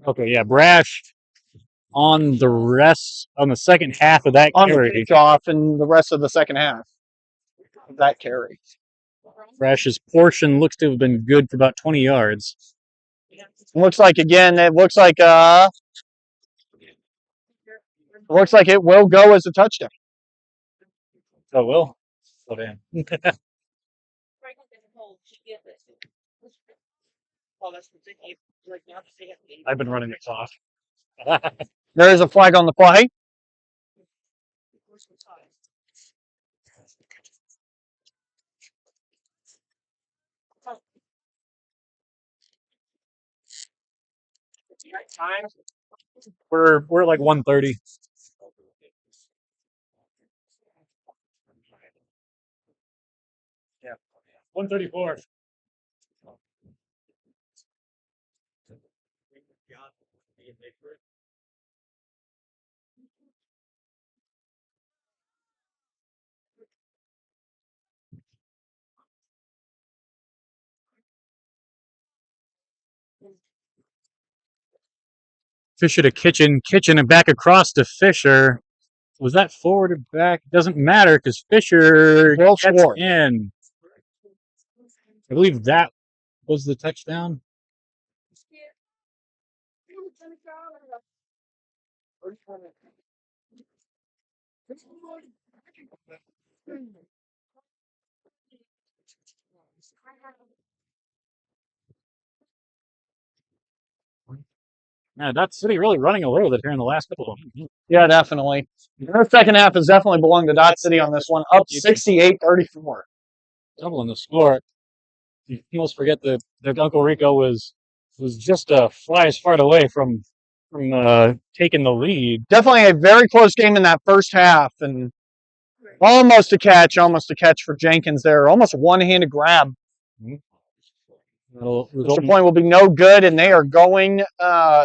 Okay, yeah, Brash on the second half of that On the carry. off and the rest of the second half of that carry. Brash's portion looks to have been good for about 20 yards. Looks like it looks like it will go as a touchdown. Oh, it will? Oh, damn. I've been running it off. There is a flag on the play. We're like 130. Yeah. 134. Fisher to Kitchen and back across to Fisher. Was that forward or back? Doesn't matter because Fisher Well gets scored. in. I believe that was the touchdown. Yeah, that's City really running away with it here in the last couple of them. Yeah, definitely. Their second half has definitely belonged to Dot City on this one, up 68-34. Doubling the score. You almost forget that Uncle Rico was just a fly's far away from taking the lead. Definitely a very close game in that first half, and almost a catch for Jenkins there. Almost a one-handed grab. Extra point will be no good, and they are going.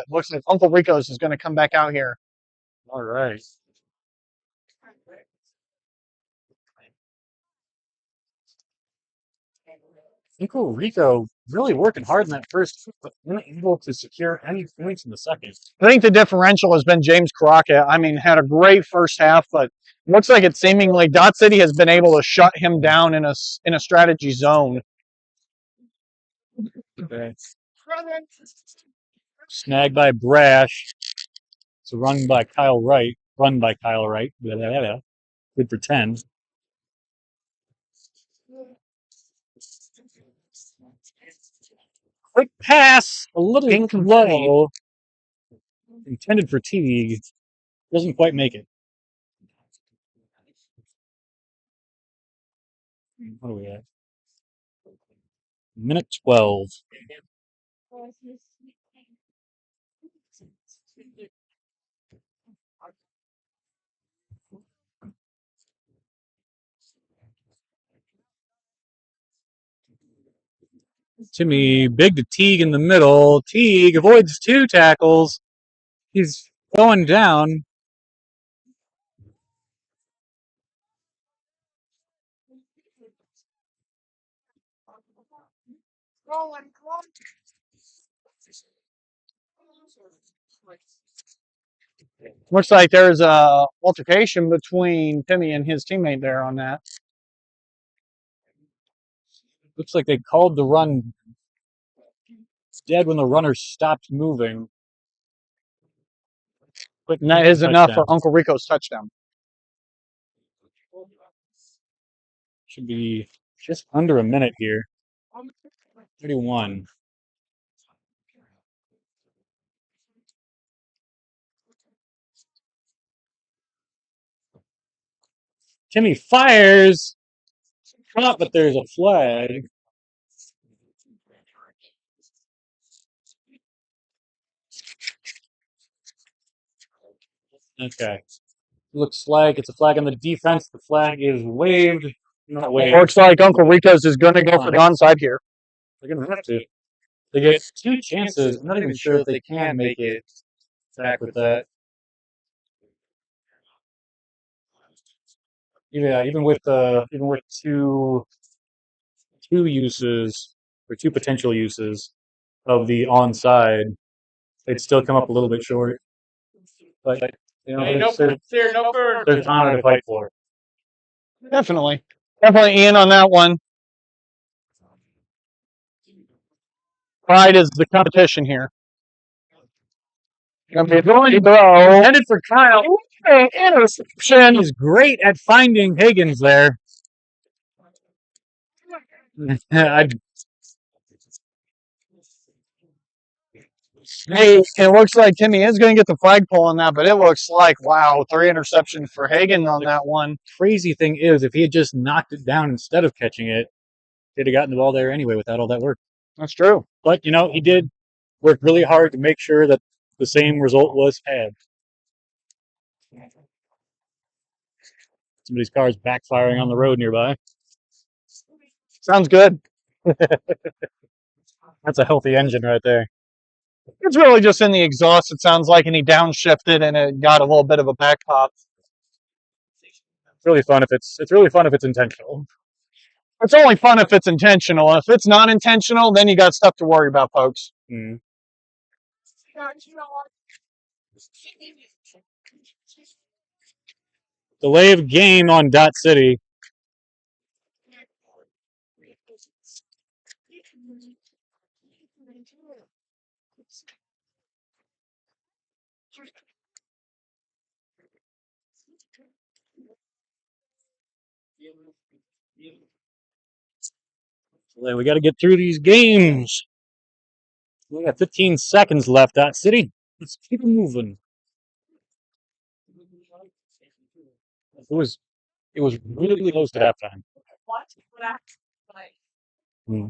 Looks like Uncle Rico's is going to come back out here. All right. Uncle Rico really working hard in that first, but unable to secure any points in the second. I think the differential has been James Crockett. I mean, had a great first half, but looks like it seemingly Dot City has been able to shut him down in a strategy zone. Okay. Snagged by Brash. It's a run by Kyle Wright. Blah, blah, blah. Good for 10. Quick pass, a little low. Intended for Teague. Doesn't quite make it. What are we at? Minute 12. Timmy, big to Teague in the middle. Teague avoids 2 tackles. He's going down. Looks like there's a altercation between Timmy and his teammate there on that. Looks like they called the run dead when the runner stopped moving. And that is enough for Uncle Rico's touchdown. Should be just under a minute here. 31. Timmy fires. Caught, but there's a flag. Okay. Looks like it's a flag on the defense. The flag is waved. Not waved. Looks like Uncle Rico's is going to go for the onside here. They're going to have to. They get 2 chances. I'm not even sure if they can make it back with that. Yeah, even with two uses or two potential uses of the onside, they'd still come up a little bit short. But there's honor to fight for. Definitely in on that one. Pride is the competition here. Gonna be going to throw. Headed for Kyle. Interception. He's great at finding Higgins there. Hey, it looks like Timmy is going to get the flagpole on that, but it looks like, wow, 3 interceptions for Hagan on that one. Crazy thing is, if he had just knocked it down instead of catching it, he'd have gotten the ball there anyway without all that work. That's true. But, he did work really hard to make sure that the same result was had. Somebody's car is backfiring on the road nearby. Sounds good. That's a healthy engine right there. It's really just in the exhaust, it sounds like, and he downshifted and it got a little bit of a back pop. It's really fun if it's intentional. It's only fun if it's intentional. If it's not intentional, then you got stuff to worry about, folks. Mm. Delay of game on Dot City. We got to get through these games. We got 15 seconds left, Dot City. Let's keep it moving. It was really close to halftime. Hmm.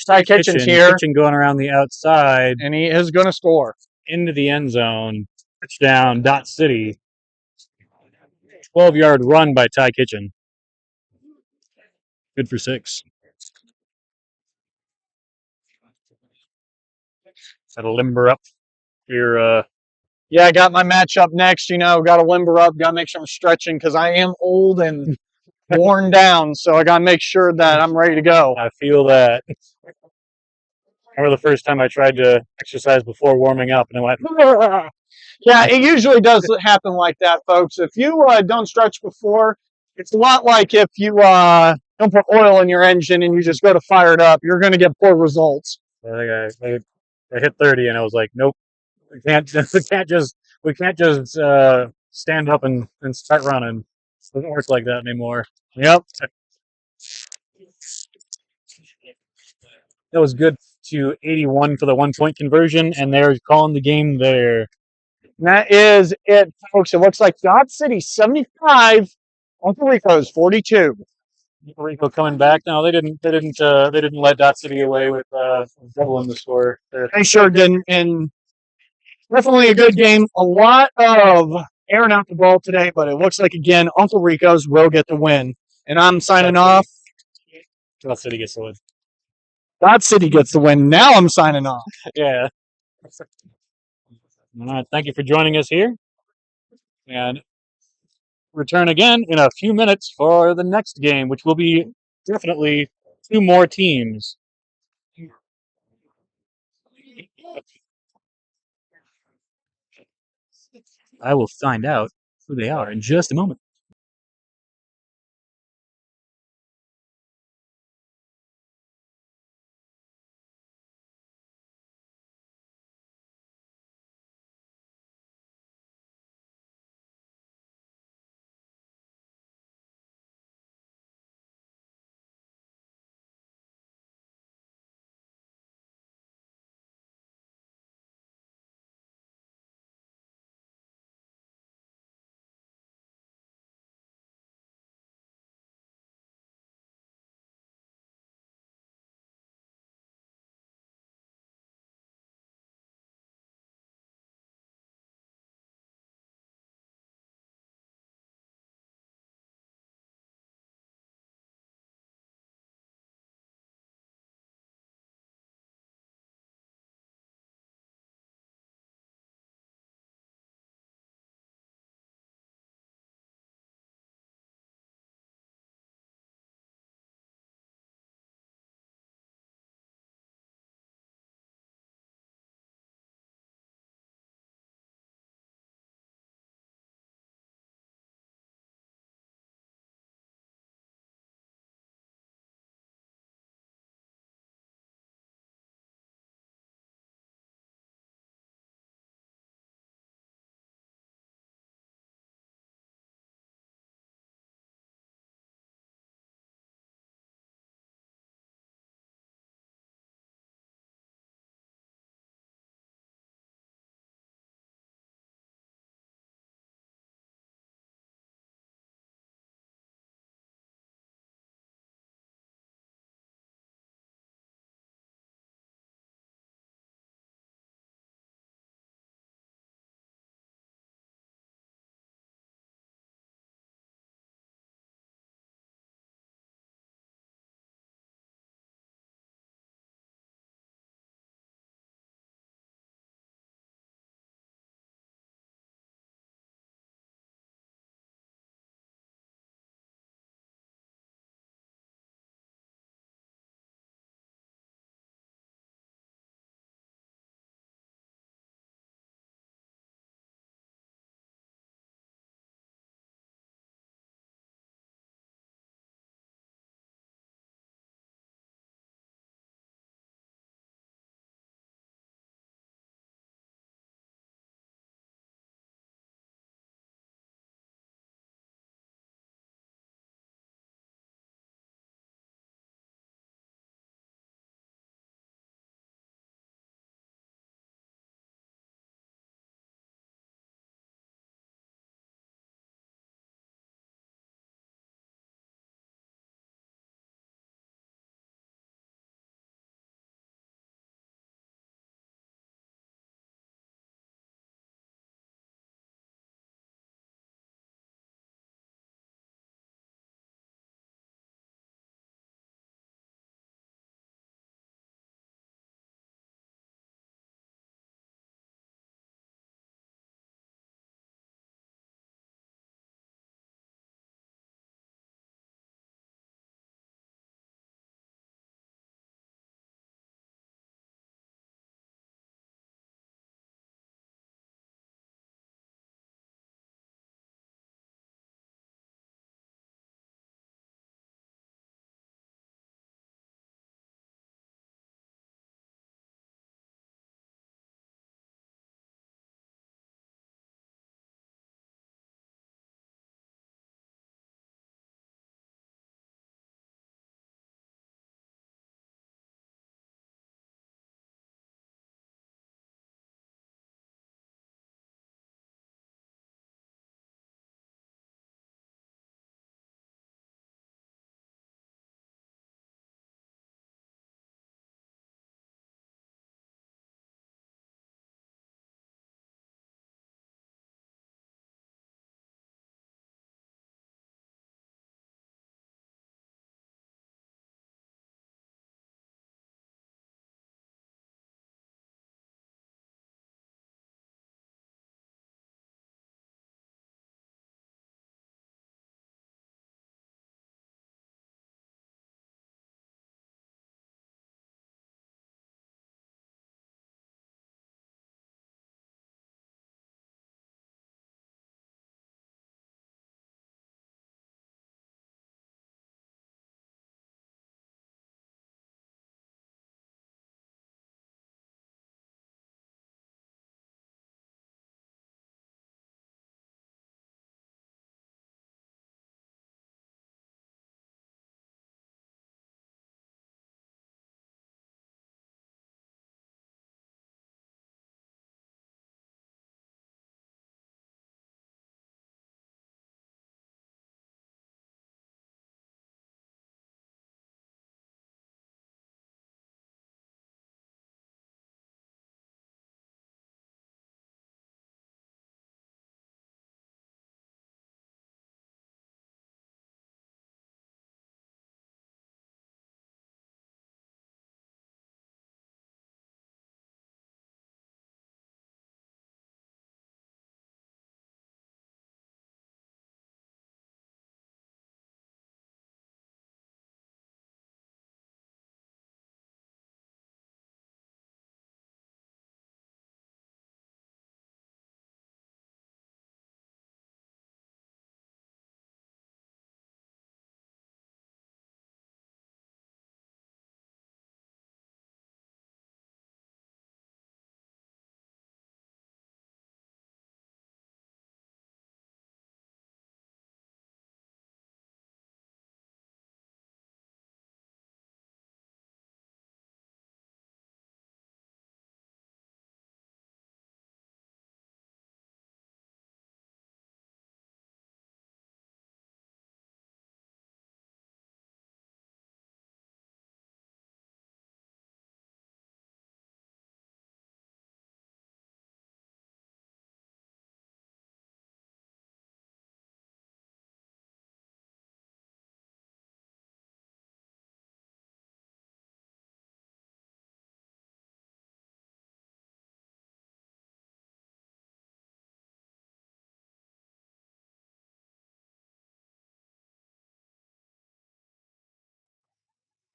Ty Kitchen's here. Kitchen going around the outside. And he is going to score. Into the end zone. Touchdown, Dot City. 12-yard run by Ty Kitchen. Good for 6. Gotta limber up your Yeah, I got my matchup next. Got to limber up. Got to make sure I'm stretching because I am old and worn down. So I got to make sure that I'm ready to go. I feel that. I remember the first time I tried to exercise before warming up, and I went, Yeah, it usually does happen like that, folks. If you don't stretch before, it's a lot like if you don't put oil in your engine and you just go to fire it up. You're going to get poor results. I hit 30, and I was like, nope, we can't just stand up and start running. It doesn't work like that anymore. Yep. That was good to 81 for the 1-point conversion, and they're calling the game there. And that is it, folks. It looks like Dot City 75, Uncle Ricos 42. Rico coming back. No, they didn't let Dot City away with doubling the score. They sure didn't. And definitely a good game. A lot of airing out the ball today, but it looks like, again, Uncle Ricos will get the win. And I'm signing off. Dot City gets the win. Dot City gets the win. Now I'm signing off. Yeah. All right. Thank you for joining us here. And return again in a few minutes for the next game, which will be definitely 2 more teams. I will find out who they are in just a moment.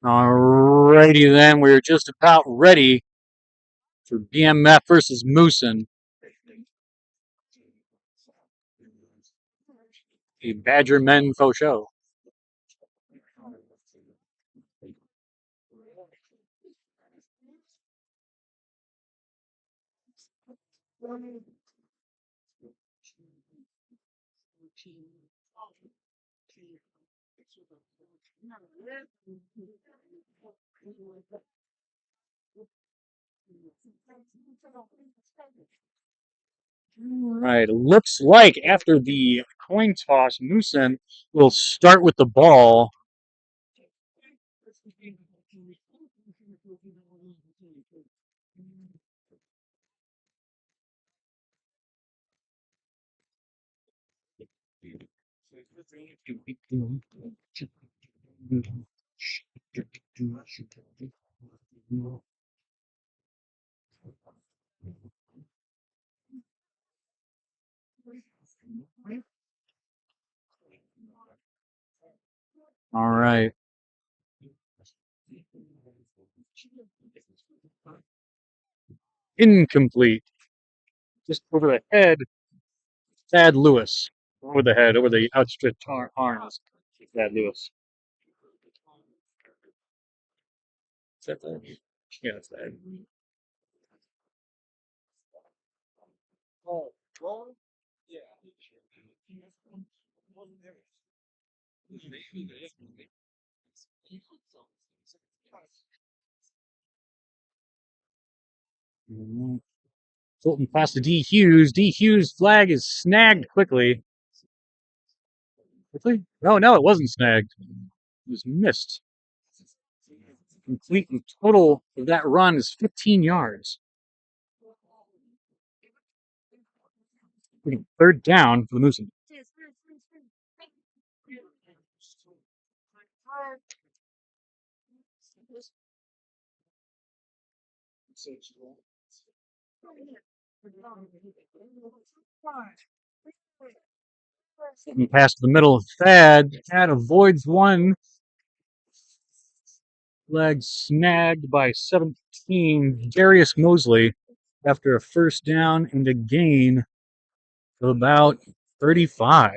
Alrighty then, we're just about ready for BMF versus Moosen. A Badger Men faux show. Alright, looks like after the coin toss, Moosen will start with the ball. All right. Incomplete. Just over the head. Thad Lewis. Over the head, over the outstretched arms. Thad Lewis. Is that Thad? Yeah, that's Thad. Fulton pass to D. Hughes. D. Hughes' flag is snagged quickly. Quickly? No, it wasn't snagged. It was missed. Complete and total of that run is 15 yards. Third down for the Moosen. Pass to the middle of Thad. Thad avoids one. Flag snagged by 17. Darius Mosley after a first down and a gain of about 35.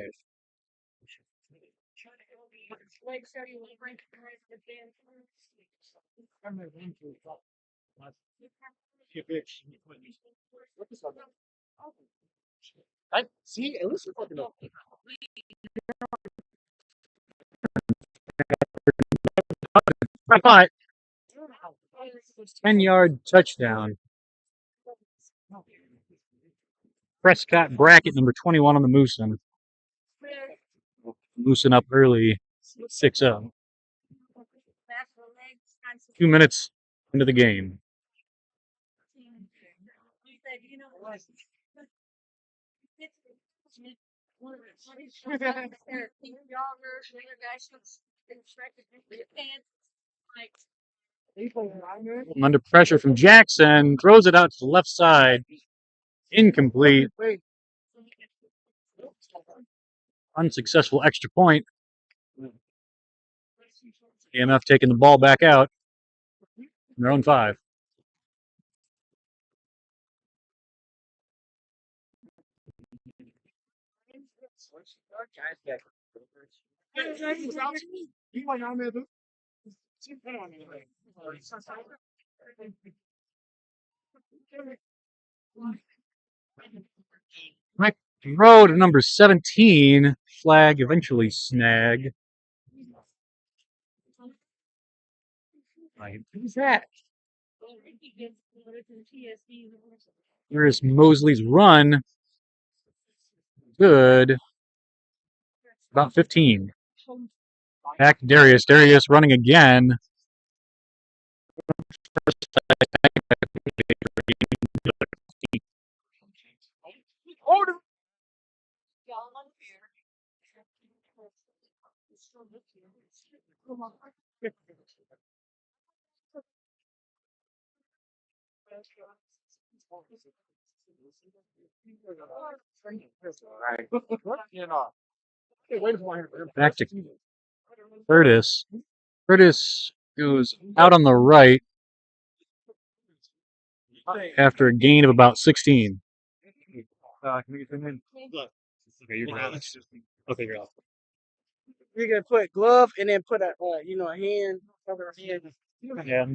See, at least fucking up. 10-yard touchdown. Prescott Brackett, number 21 on the Moosen. Moosen up early, 6-0. 2 minutes into the game. Under pressure from Jackson, throws it out to the left side. Incomplete. Unsuccessful extra point. EMF taking the ball back out. Their own 5. Right throw to number 17. Flag eventually snagged. Who's that? Here's Mosley's run. Good. About 15. Back to Darius. Darius running again. Back to Curtis. Curtis goes out on the right after a gain of about 16. Can we get them in? Okay, you're out. Okay, you're out. You're gonna put glove and then put a a hand over a hand. Yeah.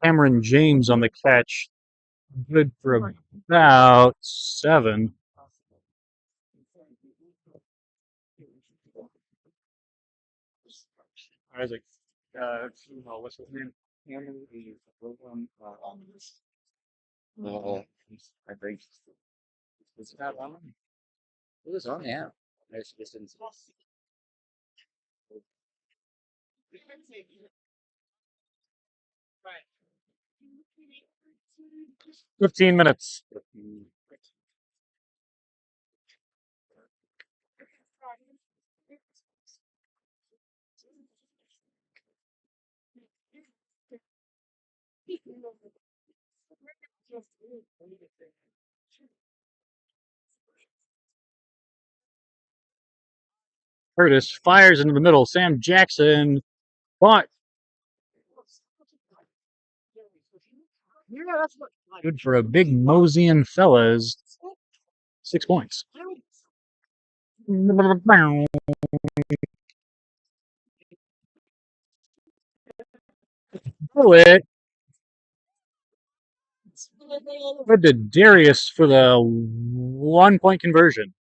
Cameron James on the catch. Good for about 7. Isaac, what's his name? Cameron. I think it's not on. It was on, yeah. There's distance. 15 minutes. Curtis fires into the middle. Sam Jackson caught. Good for a big Moosen fellas. 6 points. Bullet. Good to Darius for the 1-point conversion.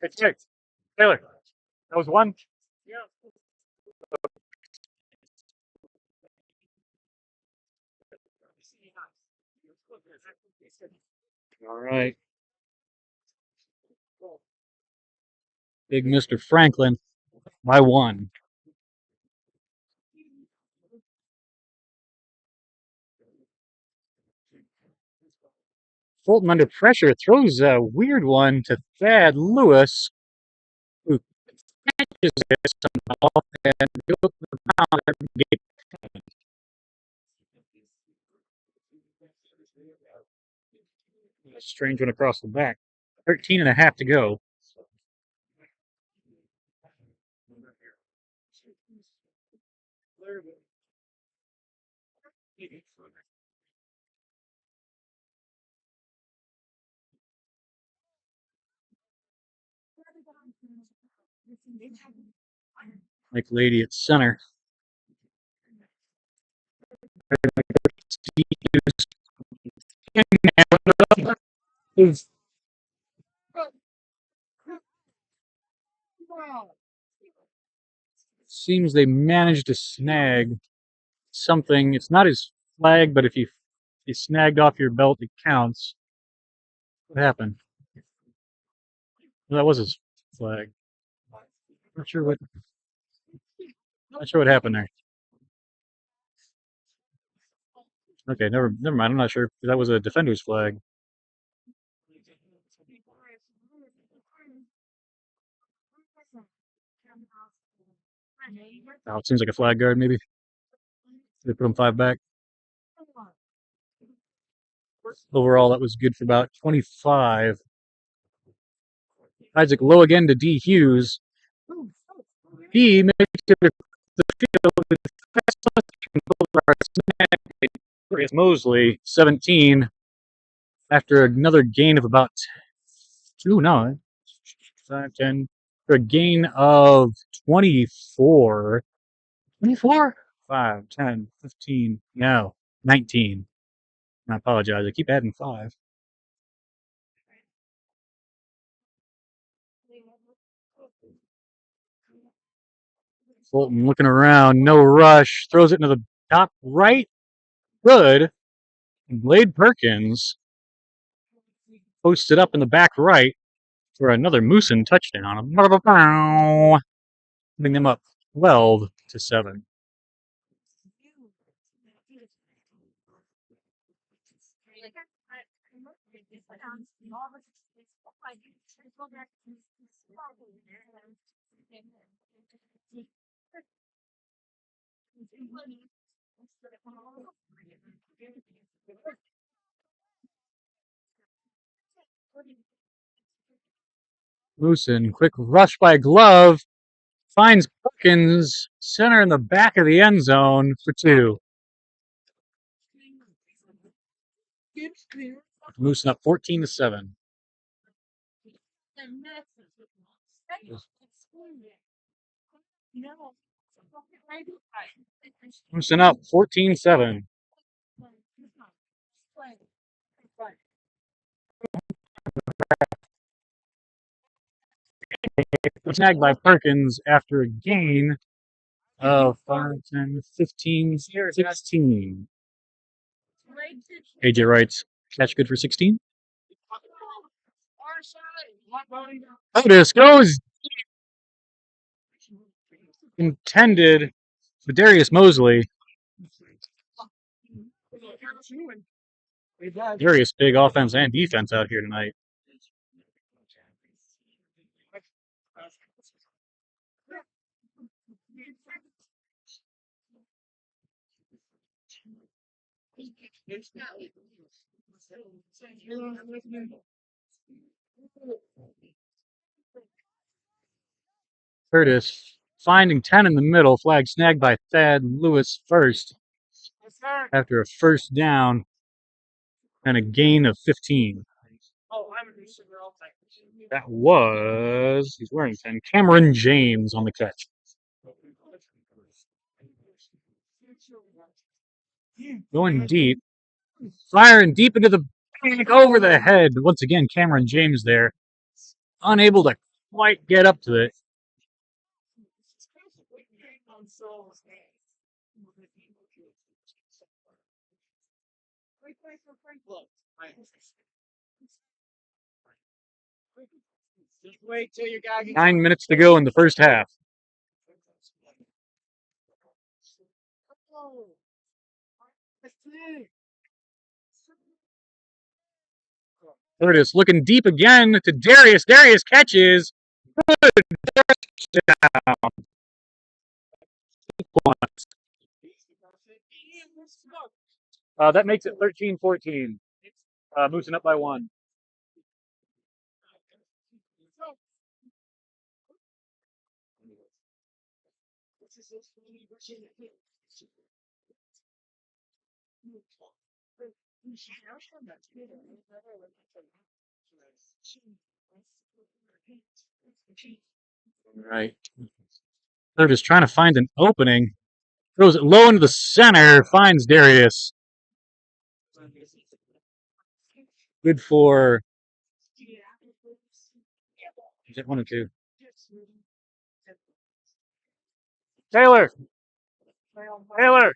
It's right. Taylor, that was 1. All right. Big Mr. Franklin by 1. Fulton under pressure throws a weird one to Thad Lewis, who catches it somehow and goes to the pound and gate. A strange one across the back. 13.5 to go. Like lady at center. Seems they managed to snag something. It's not his flag, but if you snagged off your belt, it counts. What happened? Well, that was his flag. Not sure what happened there. Okay, never mind. I'm not sure. That was a defender's flag. Oh, it seems like a flag guard, maybe. They put him 5 back. Overall, that was good for about 25. Isaac low again to D. Hughes. He makes it the field. It's Mosley, 17. After another gain of about 10. For a gain of 24. 24? 5, 10, 15. No, 19. I apologize. I keep adding 5. Fulton looking around, no rush, throws it into the top right. Good. And Blade Perkins posted up in the back right for another Moosen touchdown. Putting them up 12-7. Moosen, quick rush by Glove, finds Perkins, center in the back of the end zone for 2. Moosen up 14-7. Moosen up 14-7. Snagged by Perkins after a gain of 5, 10, 15, 16. AJ writes, catch good for 16. Otis goes intended for Darius Mosley. Darius big offense and defense out here tonight. Curtis finding 10 in the middle, flag snagged by Thad Lewis first after a first down and a gain of 15. That was, he's wearing 10, Cameron James on the catch. Going deep, firing deep into the bank over the head. Once again, Cameron James there, unable to quite get up to it. Just wait till your guy gets 9 minutes to go in the first half. Curtis looking deep again to Darius. Darius catches. Good touchdown. That makes it 13-14. Moosen up by 1. All right. Curtis trying to find an opening. Throws it low into the center. Finds Darius. Good for. Is it 1 or 2? Taylor. Taylor.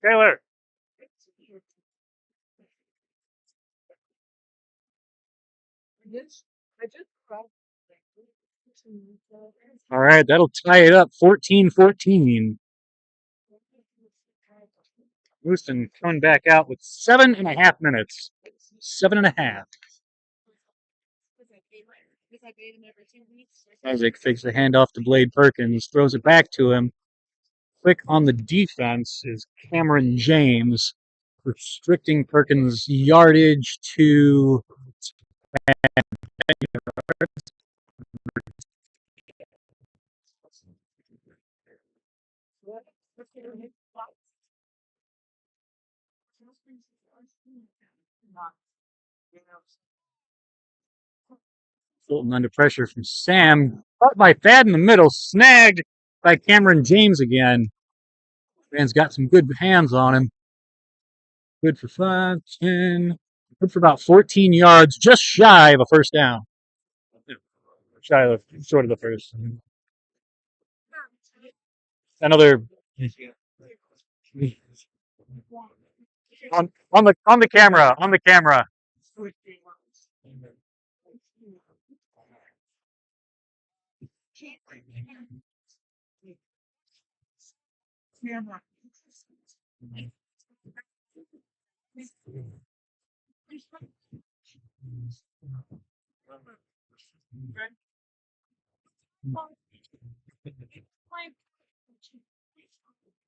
Taylor. All right, that'll tie it up 14-14. Moosen coming back out with 7.5 minutes. 7.5. Isaac fakes the handoff to Blade Perkins, throws it back to him. Quick on the defense is Cameron James, restricting Perkins' yardage to 10. Fulton under pressure from Sam. Caught by Thad in the middle. Snagged by Cameron James again. Man's got some good hands on him. Good for 5, 10. Good for about 14 yards. Just shy of a first down. Short of the first. Another on the camera. On the camera.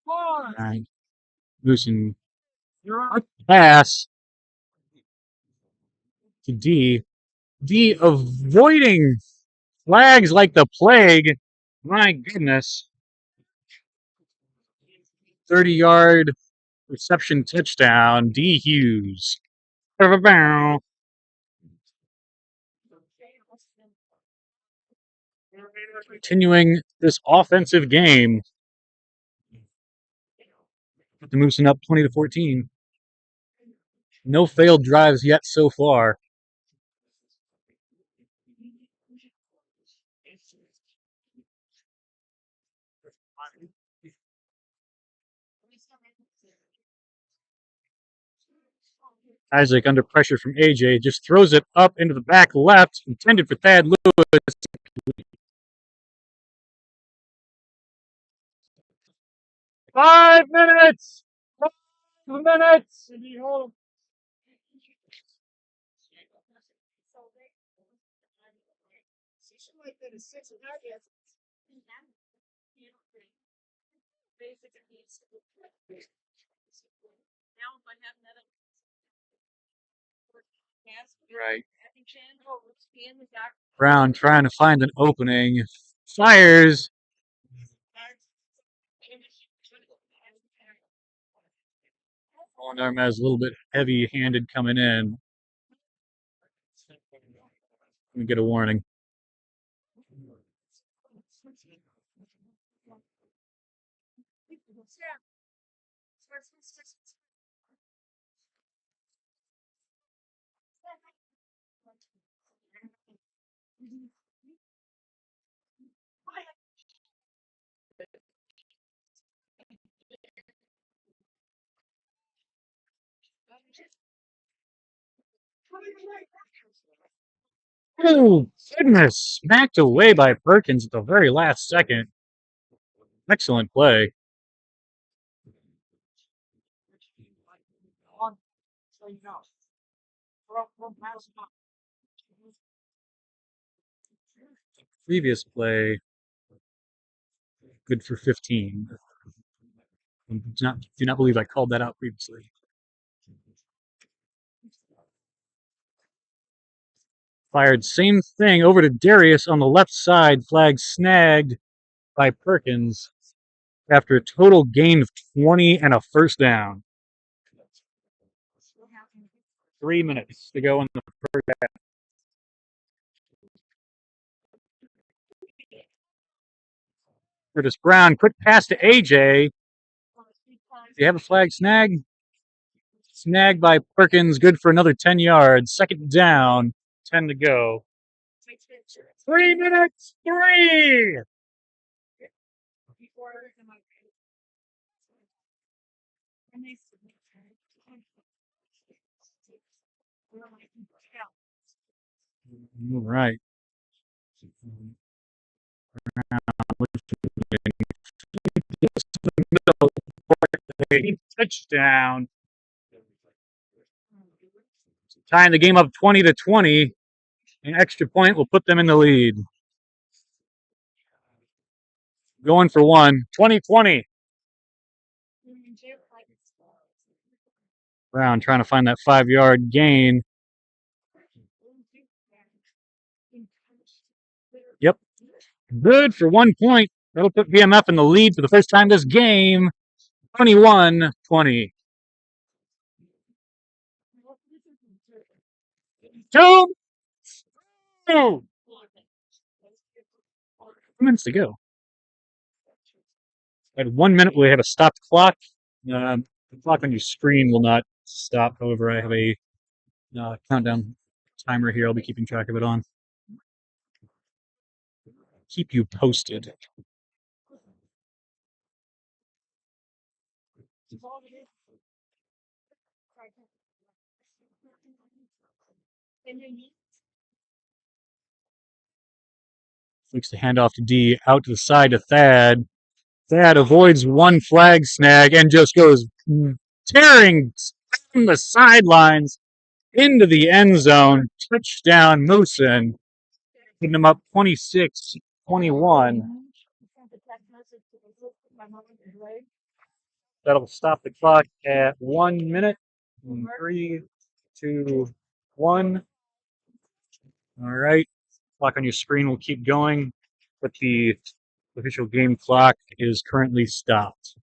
All right. Moosen. Pass to D. D avoiding flags like the plague. My goodness. 30-yard reception touchdown. D Hughes. Bow. Continuing this offensive game. The Moosen up 20-14. No failed drives yet so far. Isaac under pressure from AJ just throws it up into the back left, intended for Thad Lewis. 5 minutes! 5 minutes! Right. Brown trying to find an opening. Fires. Armaz a little bit heavy-handed coming in. Let me get a warning. Oh, goodness. Smacked away by Perkins at the very last second. Excellent play. Previous play, good for 15. Do not believe I called that out previously. Fired same thing over to Darius on the left side. Flag snagged by Perkins after a total gain of 20 and a first down. 3 minutes to go in the first half. Curtis Brown, quick pass to AJ. Do you have a flag snag? Snagged by Perkins, good for another 10 yards. Second down, 10 to go. 3 minutes, 3! All right. Touchdown. Tying the game up 20-20. An extra point will put them in the lead. Going for one. 20-20. Brown trying to find that 5-yard gain. Yep. Good for 1 point. That'll put BMF in the lead for the first time this game. 21-20. 2 minutes to go. At 1 minute, we have a stopped clock. The clock on your screen will not stop. However, I have a countdown timer here. I'll be keeping track of it on. Keep you posted. Flicks the handoff to D, out to the side to Thad. Thad avoids one flag snag and just goes tearing down the sidelines into the end zone. Touchdown, Moosen. Putting them up 26-21. That'll stop the clock at 1 minute. 3, 2, 1. All right. Clock on your screen will keep going, but the official game clock is currently stopped.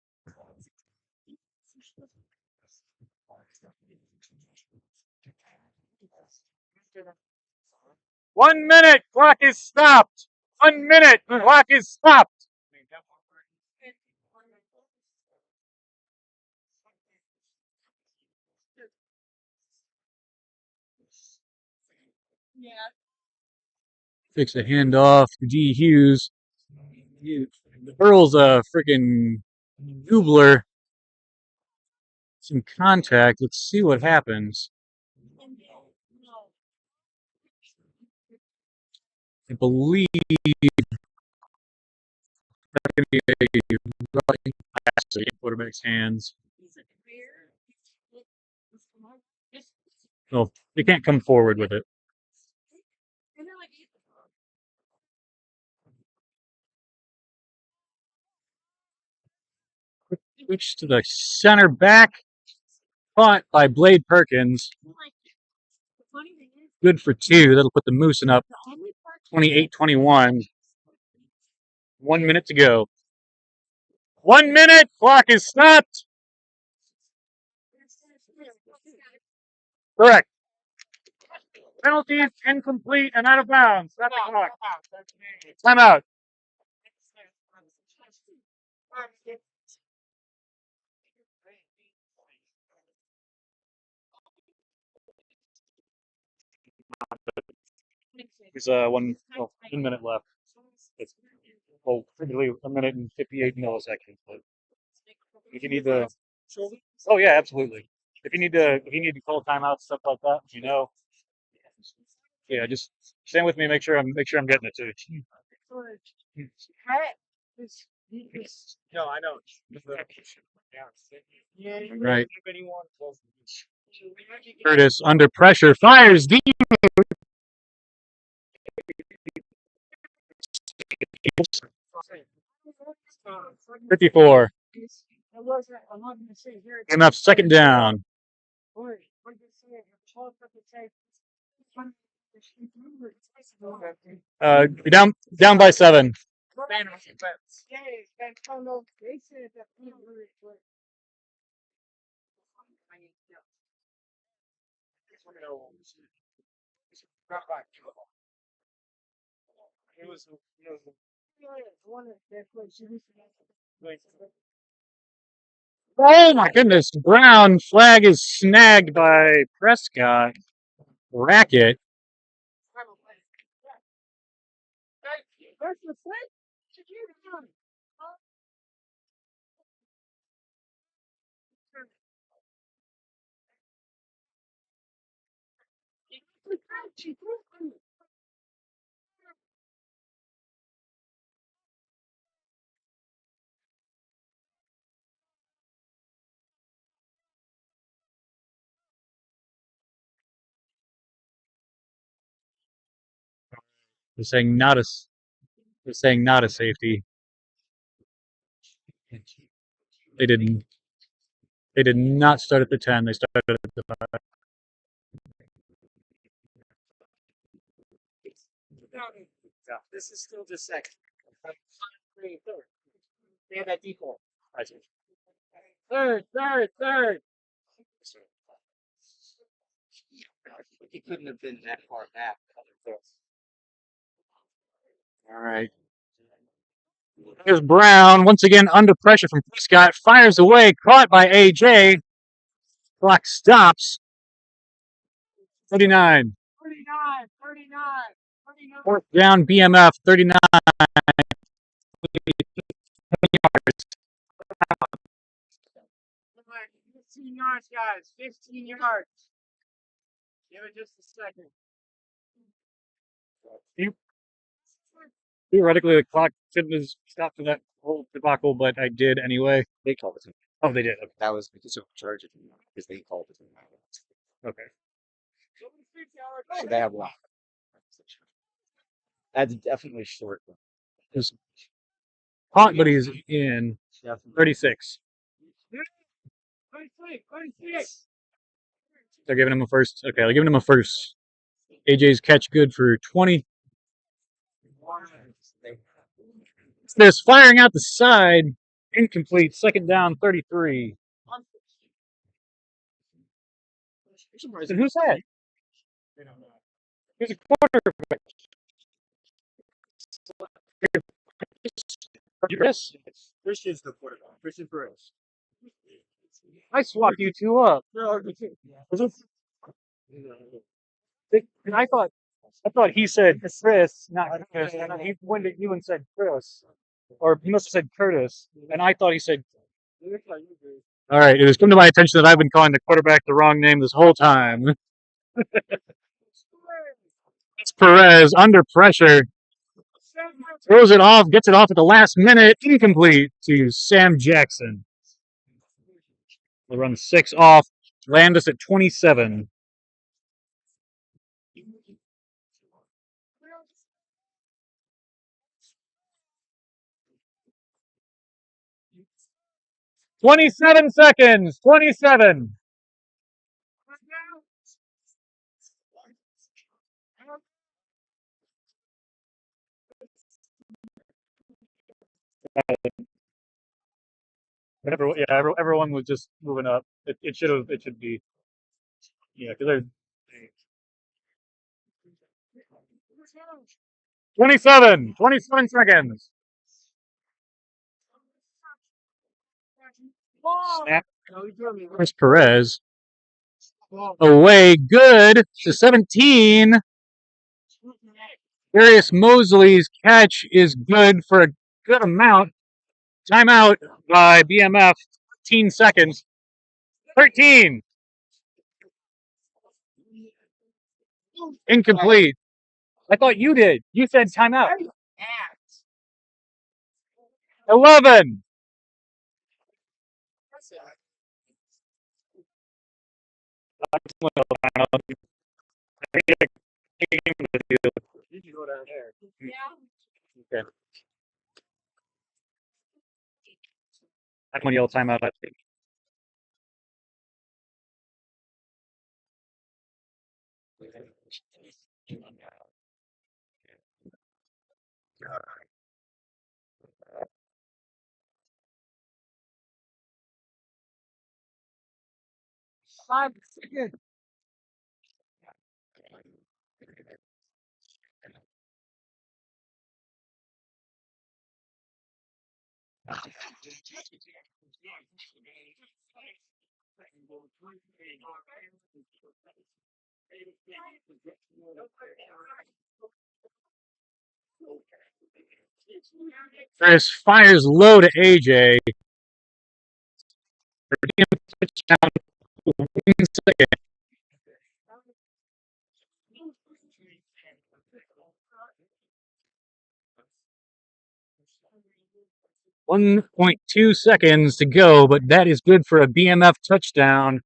One minute, clock is stopped. 1 minute, clock is stopped. Yeah. Takes a handoff to D. Hughes. Earl's a freaking noobler. Some contact. Let's see what happens. I believe that's going to be a running pass in quarterback's hands. So they can't come forward with it. Switch to the center back. Caught by Blade Perkins. Good for 2. That'll put the Moosen up 28-21. 1 minute to go. 1 minute. Clock is stopped. Correct. Penalties, incomplete, and out of bounds. Stop the clock. Timeout. There's 1 minute left. It's technically 1 minute and 58 milliseconds. But if you need to, oh yeah, absolutely. If you need to call timeouts, stuff like that, yeah, just stand with me. Make sure I'm getting it too. No, I know. Right. Curtis under pressure fires deep. 54. Enough. Second down. Down by 7. Oh my goodness! Brown flag is snagged by Prescott. Racket. They're saying not a safety. They didn't. They did not start at the 10. They started at the 5. Yeah, this is still just second. Third. They had that deep ball. Third. He couldn't have been that far back. All right. Here's Brown once again under pressure from Prescott. Fires away. Caught by AJ. Clock stops. 39. 4th down. BMF 39. 15 yards, guys. 15 yards. Give it just a second. Theoretically, the clock shouldn't have stopped for that whole debacle, but I did anyway. They called it. Oh, they did. That was because of charge because they called it. Okay. So they have one. That's definitely short. He's hot, but he's in 36. They're giving him a first. Okay, they're giving him a first. AJ's catch good for 20. This firing out the side. Incomplete. Second down, 33. And who's that? Here's a quarterback. Chris? Christian's the quarterback. Christian Perez. I swapped you two up. And I thought he said Chris, not Chris, and then he went at you and said Chris. Or he must have said Curtis. And I thought he said. All right, it has come to my attention that I've been calling the quarterback the wrong name this whole time. It's Perez under pressure. Throws it off, gets it off at the last minute. Incomplete to Sam Jackson. We'll run 6 off. Land us at 27. "27 seconds. 27. Everyone was just moving up. It should be. Yeah, because there's 27. 27 seconds. Snap. There's Perez. Away. Good to 17. Darius Mosley's catch is good for a good amount. Timeout by BMF. 13 seconds. 13. Incomplete. I thought you did. You said timeout. 11. You can go down there. Yeah. Okay. I'm going to yell timeout. Chris fires low to AJ. Touchdown. 1.2 seconds to go, but that is good for a BMF touchdown.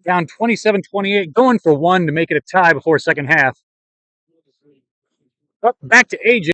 Down 27-28, going for one to make it a tie before second half. Up back to AJ.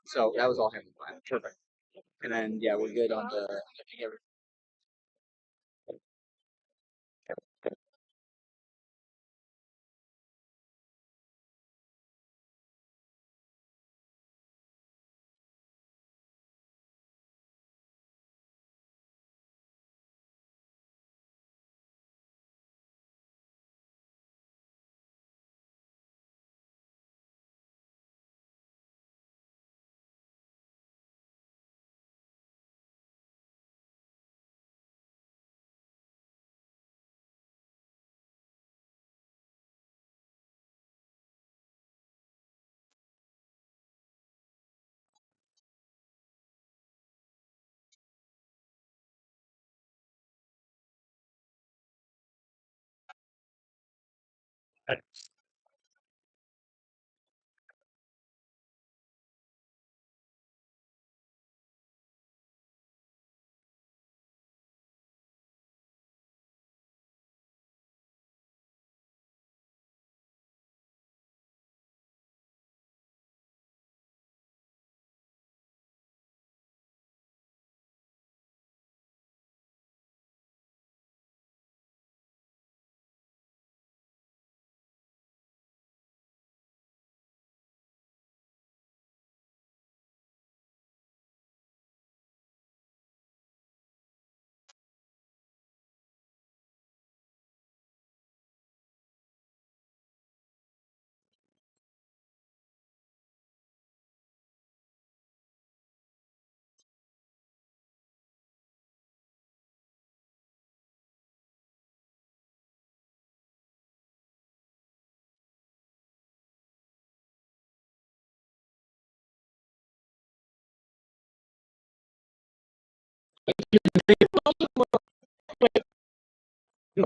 So that was all him. Perfect. And then yeah, we're good on the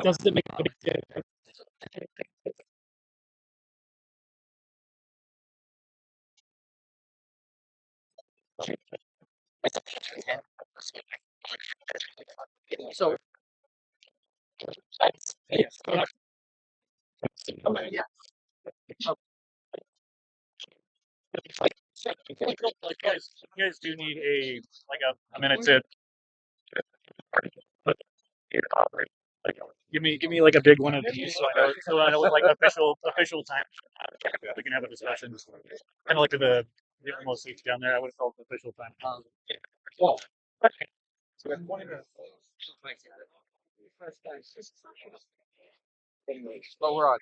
Does it make a big difference? So Yes. yeah. You guys do need a minute to give me like a big one of these so I know what like official time we can have a discussion. Kind of like the almost seats down there. I would have called it official time. Well, so we have 20 minutes. But we're on.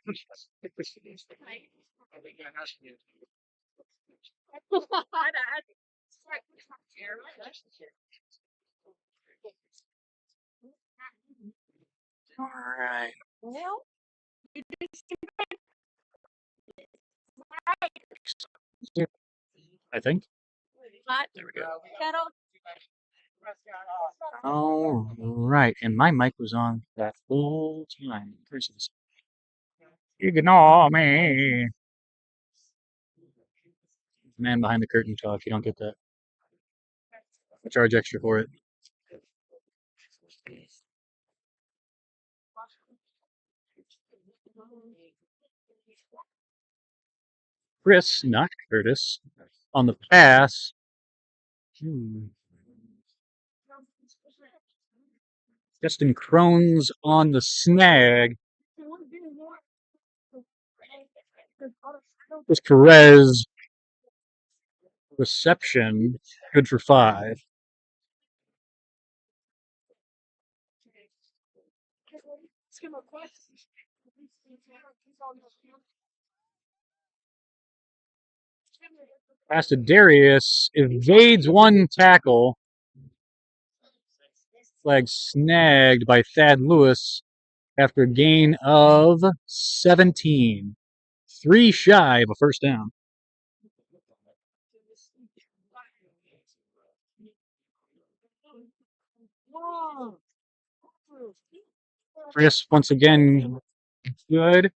All right. Well, I think. hot There we go. kettle. All right, and my mic was on that whole time. Curses. Ignore me. Man behind the curtain talk. You don't get that. I charge extra for it. Chris, not Curtis, on the pass. Justin Crones on the snag. Was Perez reception good for 5? Pass to Darius, evades one tackle. Flag snagged by Thad Lewis after a gain of 17. 3 shy of a first down. Chris, once again, good.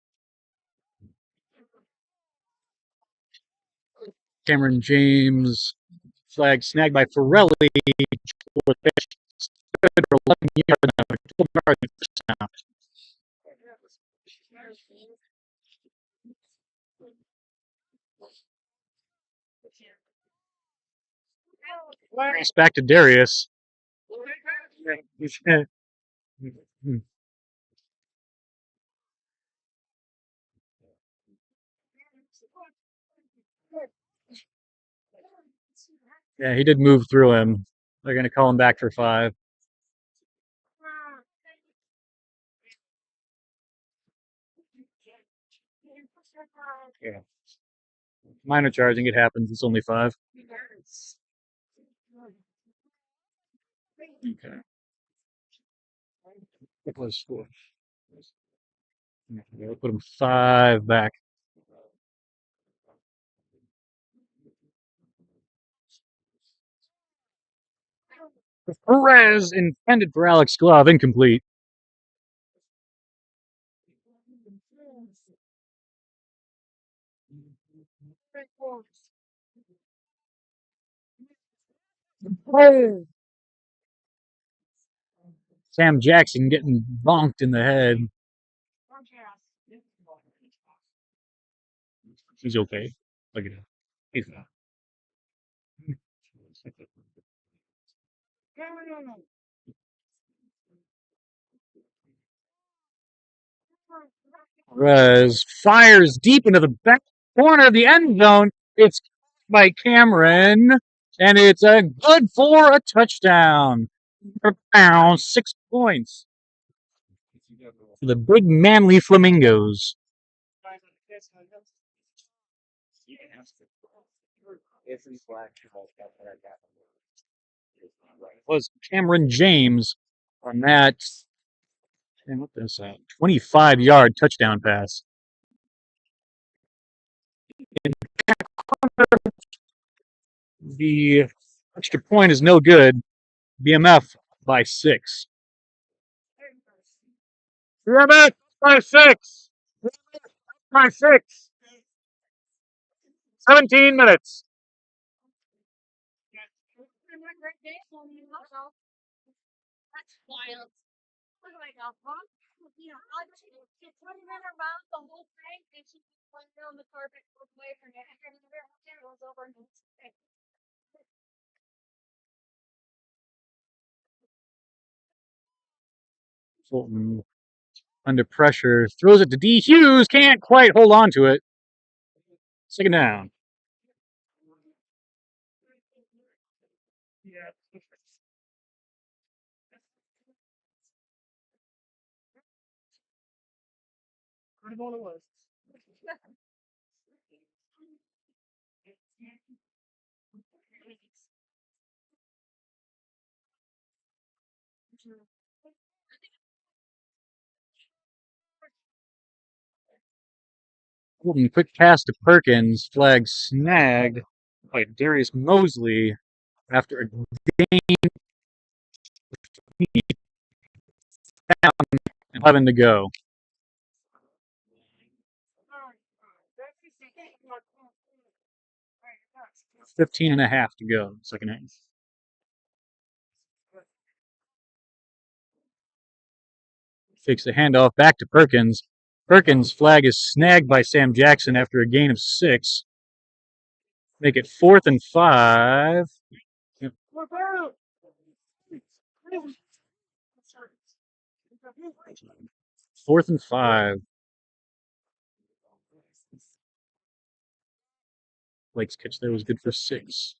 Cameron James, flag snagged by Pirelli. Good for 11 yards now. 12 yards now. Pass back to Darius. Yeah, he did move through him. They're going to call him back for 5. Yeah. Minor charging, it happens. It's only 5. Okay. It was 4. We'll put him 5 back. Perez intended for Alex Glove, incomplete. Sam Jackson getting bonked in the head. He's okay. Look at him. He's not. Perez fires deep into the back corner of the end zone. It's by Cameron, and it's a good for a touchdown. 6 points for the big manly Flamingos. Was Cameron James on that? And what is that? 25-yard touchdown pass. The extra point is no good. BMF by 6. BMF by 6. By 6. 17 minutes. That's wild. Look at my dog, huh? You know, I'll just put him in her mouth the whole thing, and she just went on the carpet, looked away from it, and then it goes over and it's Fulton under pressure throws it to D. Hughes. Can't quite hold on to it. Second down. Fulton quick pass to Perkins. Flag snagged by Darius Mosley after a gain. 11 to go. 15 and a half to go. Second half. Takes the handoff back to Perkins. Perkins' flag is snagged by Sam Jackson after a gain of 6. Make it 4th and 5. Fourth and 5. Blake's catch there was good for 6.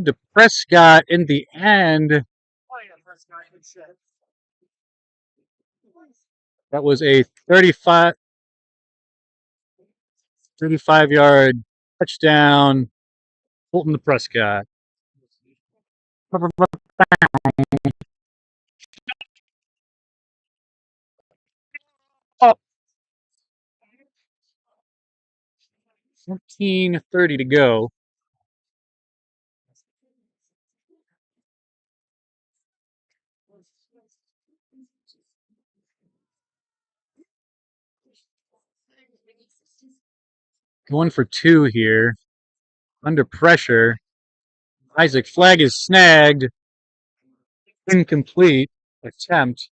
To Prescott in the end. That was a 35-yard touchdown. Fulton to Prescott. Oh. 14:30 to go. Going for 2 here. Under pressure. Isaac, flag is snagged. Incomplete attempt.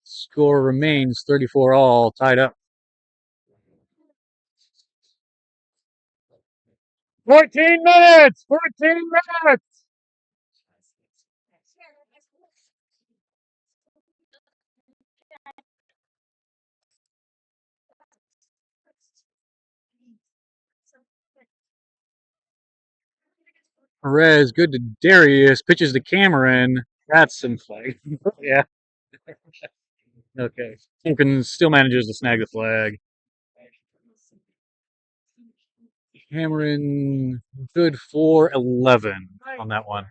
Score remains 34 all, tied up. 14 minutes! 14 minutes! Perez, good to Darius, pitches to Cameron. That's some flag. Yeah. Okay. Fulton still manages to snag the flag. Cameron, good for 11 on that one.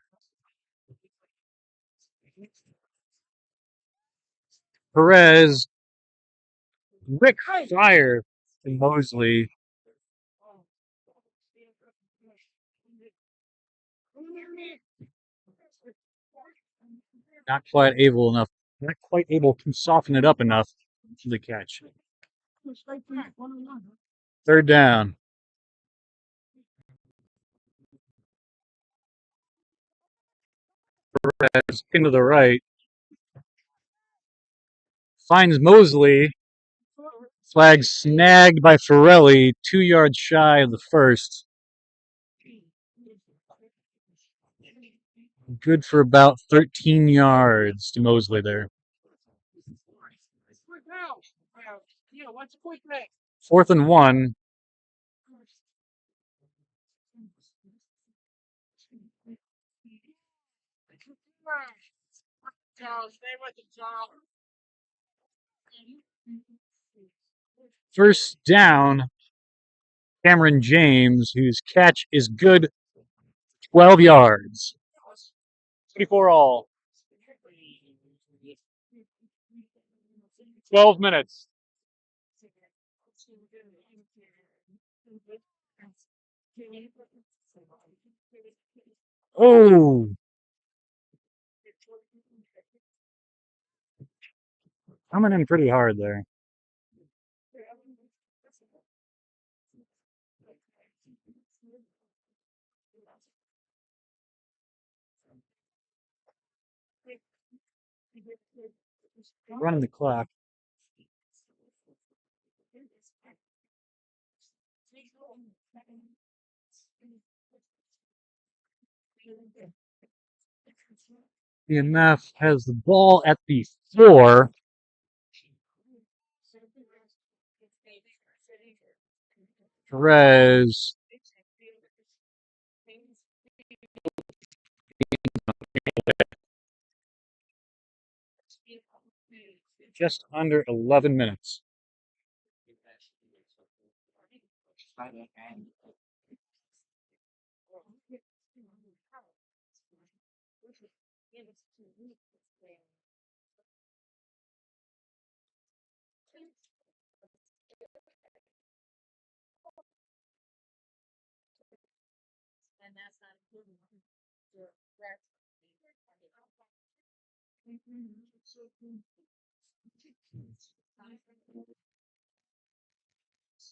Perez Quick fire to Mosley. Not quite able to soften it up enough for the catch. Third down. Perez into the right. Finds Mosley. Flag snagged by Ferrelli, 2 yards shy of the first. Good for about 13 yards to Mosley there. 4th and 1. First down, Cameron James, whose catch is good, 12 yards. 24 all. 12 minutes. Oh! Coming in pretty hard there. Running the clock. EMF has the ball at the 4. Perez just under 11 minutes.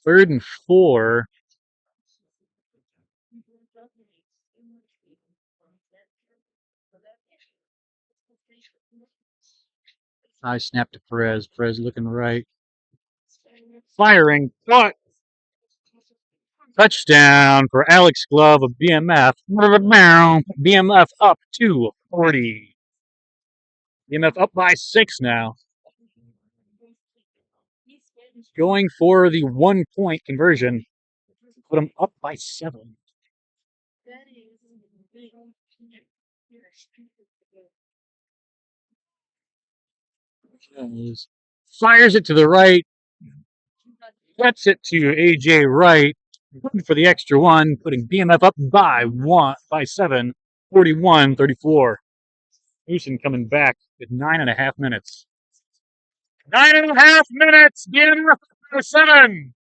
Third and 4. High snap to Perez. Perez looking right. Firing. Caught. Touchdown for Alex Glove of BMF. BMF up to 40. BMF up by 6 now. Going for the 1-point conversion. Put them up by 7. Fires it to the right. Gets it to AJ Wright. Good for the extra one, putting BMF up by 7. 41-34. Moosen coming back with 9.5 minutes. 9.5 minutes! BMF for 7.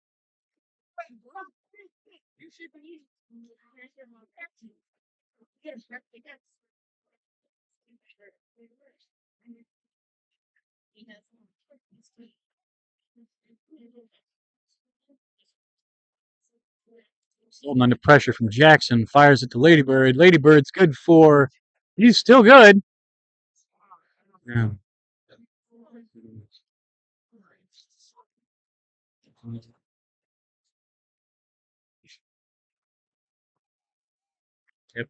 Holding under pressure from Jackson. Fires it to Ladybird. Ladybird's good for... He's still good. Yeah. Yep.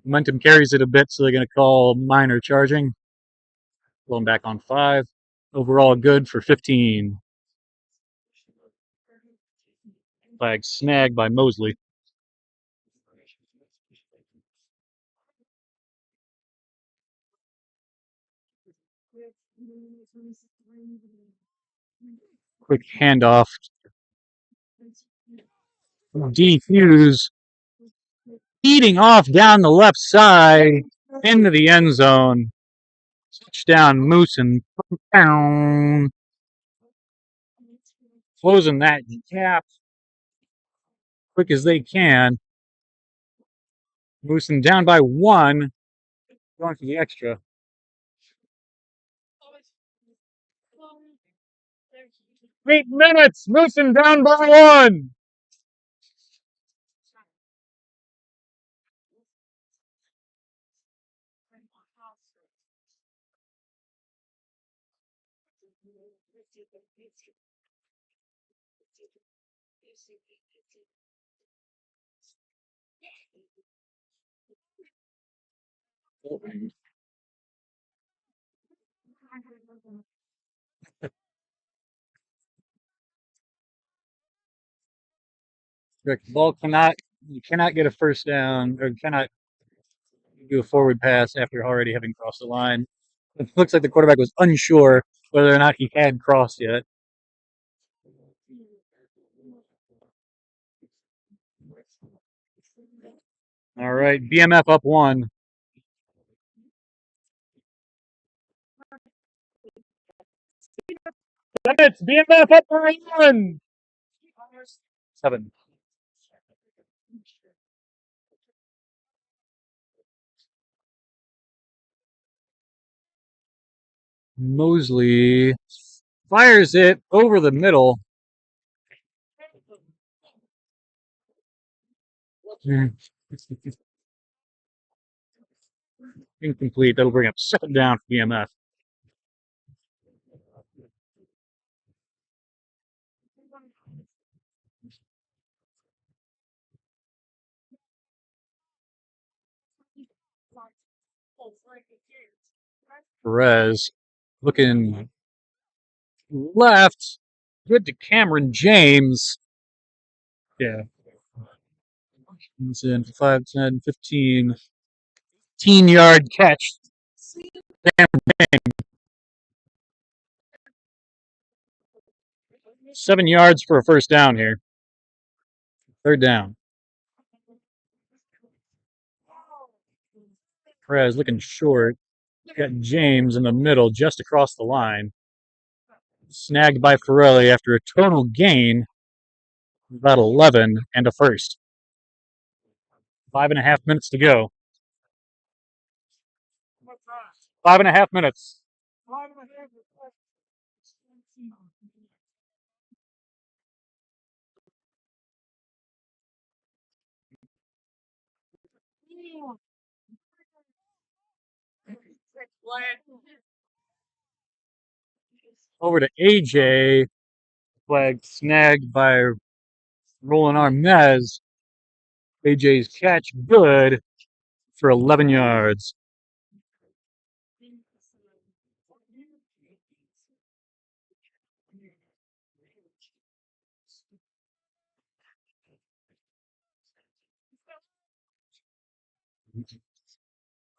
Momentum carries it a bit, so they're going to call minor charging. Going back on 5. Overall good for 15. Flag snagged by Mosley. Quick handoff. D. Hughes eating off down the left side into the end zone. Touchdown, Moosen. Down. Closing that gap quick as they can. Moosen down by 1. Going for the extra. 8 minutes. Moosen down by 1. The ball you cannot get a first down or cannot do a forward pass after already having crossed the line. It looks like the quarterback was unsure whether or not he had crossed yet. All right, BMF up 1. Minutes, BMF up by 1. 7. Mosley fires it over the middle. Incomplete. That'll bring up 2nd down for BMF. Perez looking left. Good to Cameron James. Yeah. He's in 5, 10, 15. 15-yard catch. 7 yards for a first down here. 3rd down. Perez looking short. Got James in the middle just across the line. Snagged by Ferrelli after a total gain of about 11 and a first. 5.5 minutes to go. 5.5 minutes. Over to AJ. Flag snagged by Roland Armez. AJ's catch good for 11 yards.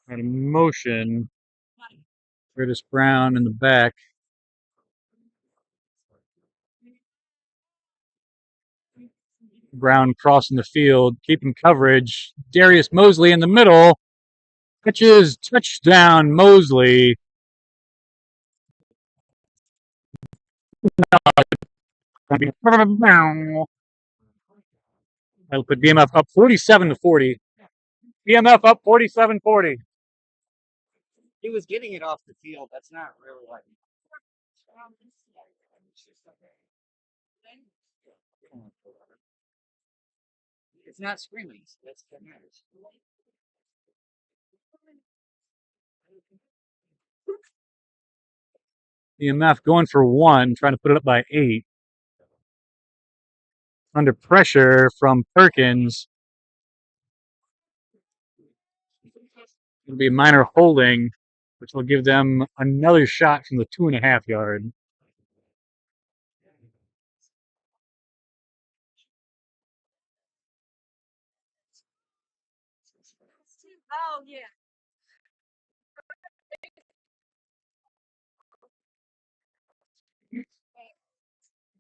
And a motion. Curtis Brown in the back. Brown crossing the field, keeping coverage. Darius Mosley in the middle. Catches, touchdown, Mosley. That'll put BMF up 47-40. BMF up 47-40. He was getting it off the field. That's not really like. It's not screaming. That's what matters. BMF going for 1, trying to put it up by 8. Under pressure from Perkins. It'll be a minor holding, which will give them another shot from the 2.5 yard. Oh yeah.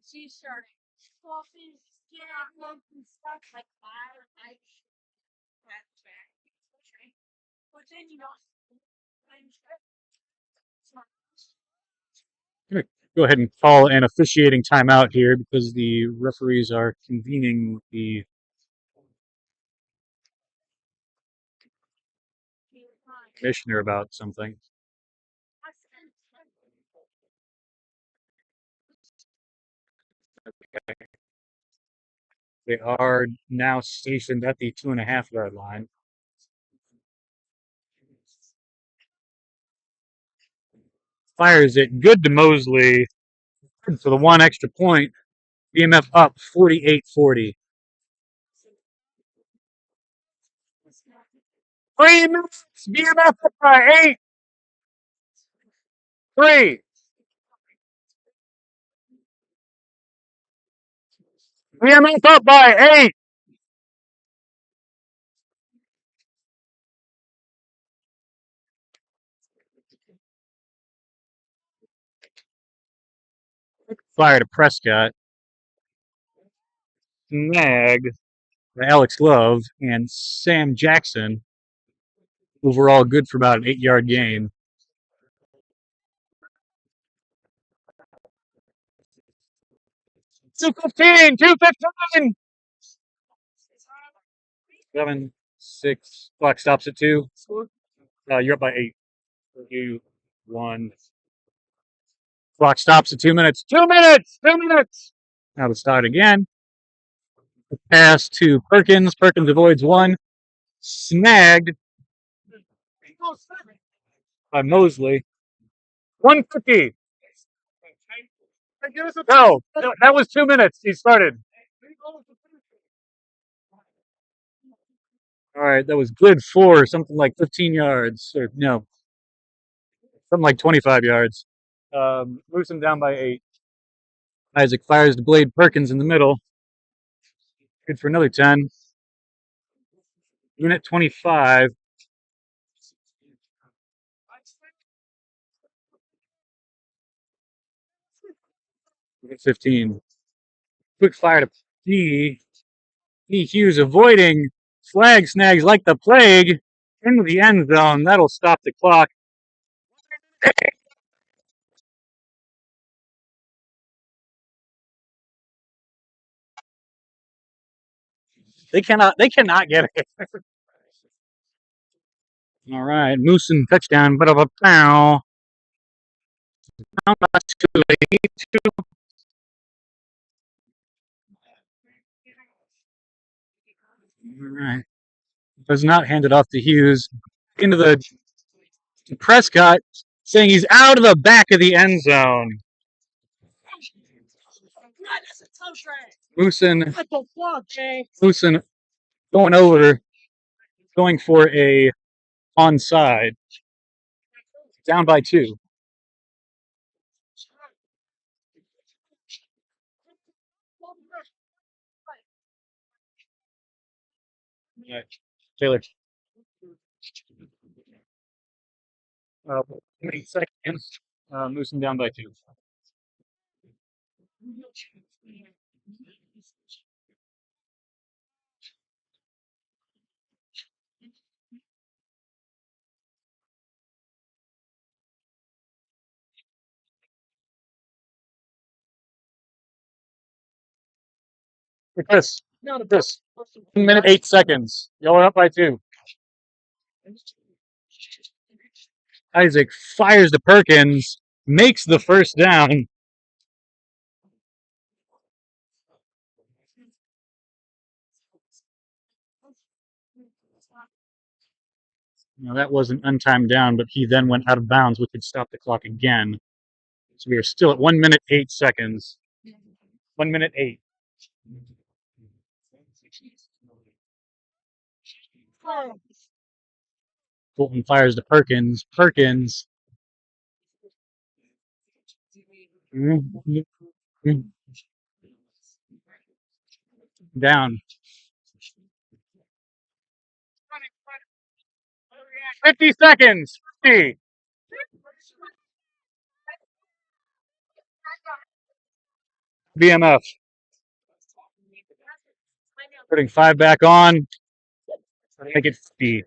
She's starting. Coffee, and stuff like that. But then you know, I'm going to go ahead and call an officiating timeout here because the referees are convening with the commissioner about something. They are now stationed at the 2.5-yard line. Fires it good to Mosley for the one extra point. BMF up 48-40. 3 minutes. BMF up by 8. 3. BMF up by 8. Fire to Prescott. Snag by Alex Love and Sam Jackson. Overall good for about an 8-yard gain. 2:15. 2:15. 7, 6. Clock stops at 2. You're up by 8. 2, 1. Clock stops at 2 minutes. 2 minutes. 2 minutes. Now to start again. Pass to Perkins. Perkins avoids one. Snagged by Mosley. 150. No, that was 2 minutes. He started. All right, that was good for something like 15 yards. Or no, something like 25 yards. Moosen down by 8. Isaac fires to Blade Perkins in the middle. Good for another 10. Minute 25. 15. Quick fire to P. P. Hughes avoiding flag snags like the plague into the end zone. That'll stop the clock. They cannot get it. All right, Moosen touchdown. But a pow. Not too late. All right. Does not hand it off to Hughes. Into the to Prescott, saying he's out of the back of the end zone. Moosen going over, going for a onside. Down by 2. Yeah. Taylor. 8 seconds. Moosen down by 2. Chris. 1 minute 8 seconds. Y'all are up by 2. Isaac fires to Perkins, makes the first down. Now that was an untimed down, but he then went out of bounds, which would stop the clock again. So we are still at 1 minute 8 seconds. 1 minute 8. Fulton fires to Perkins. Perkins. Down. 50 seconds. 50. BMF. Putting 5 back on. Make it 50.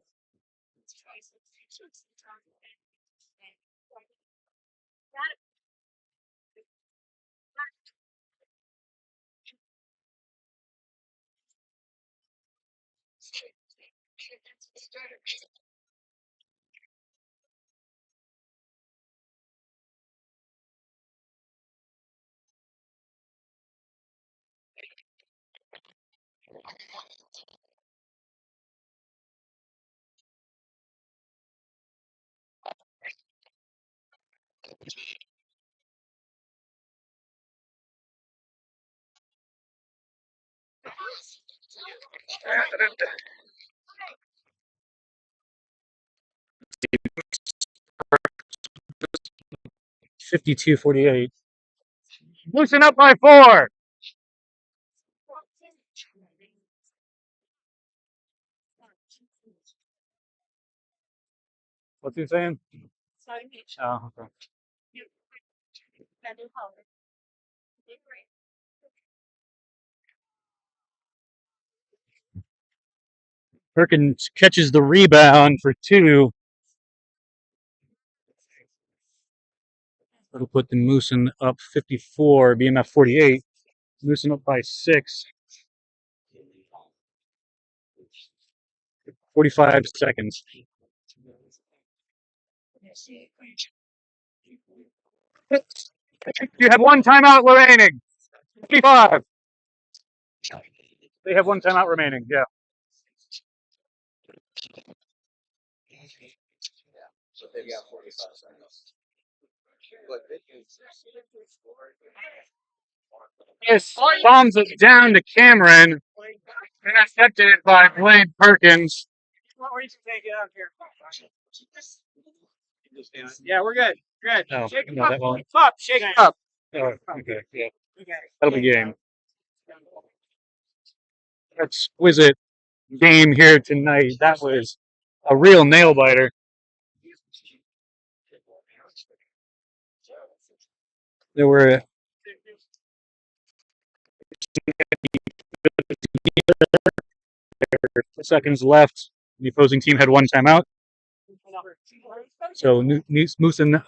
52-48. Moosen up by 4. What's he saying? Oh, okay. Perkins catches the rebound for 2. That'll put the Moosen up 54, BMF 48. Moosen up by 6. 45 seconds. You have 1 timeout remaining. 55. They have 1 timeout remaining. Yeah. Yes, bombs it down to Cameron. Intercepted by Blade Perkins. Yeah, we're good. Good. Oh, Shake no, that won't. up. Shake up. Oh, okay, yeah. That'll be game. Exquisite game here tonight. That was a real nail biter. There were seconds left. The opposing team had 1 timeout. So Moosen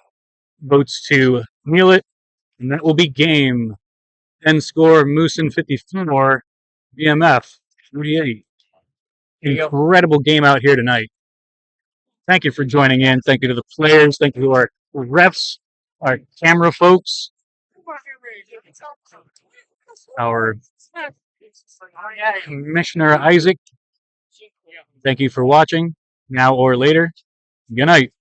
votes to kneel it, and that will be game. End score: Moosen 54, BMF 48. Incredible game out here tonight. Thank you for joining in. Thank you to the players. Thank you to our refs, our camera folks, our Commissioner Isaac. Thank you for watching, now or later. Good night.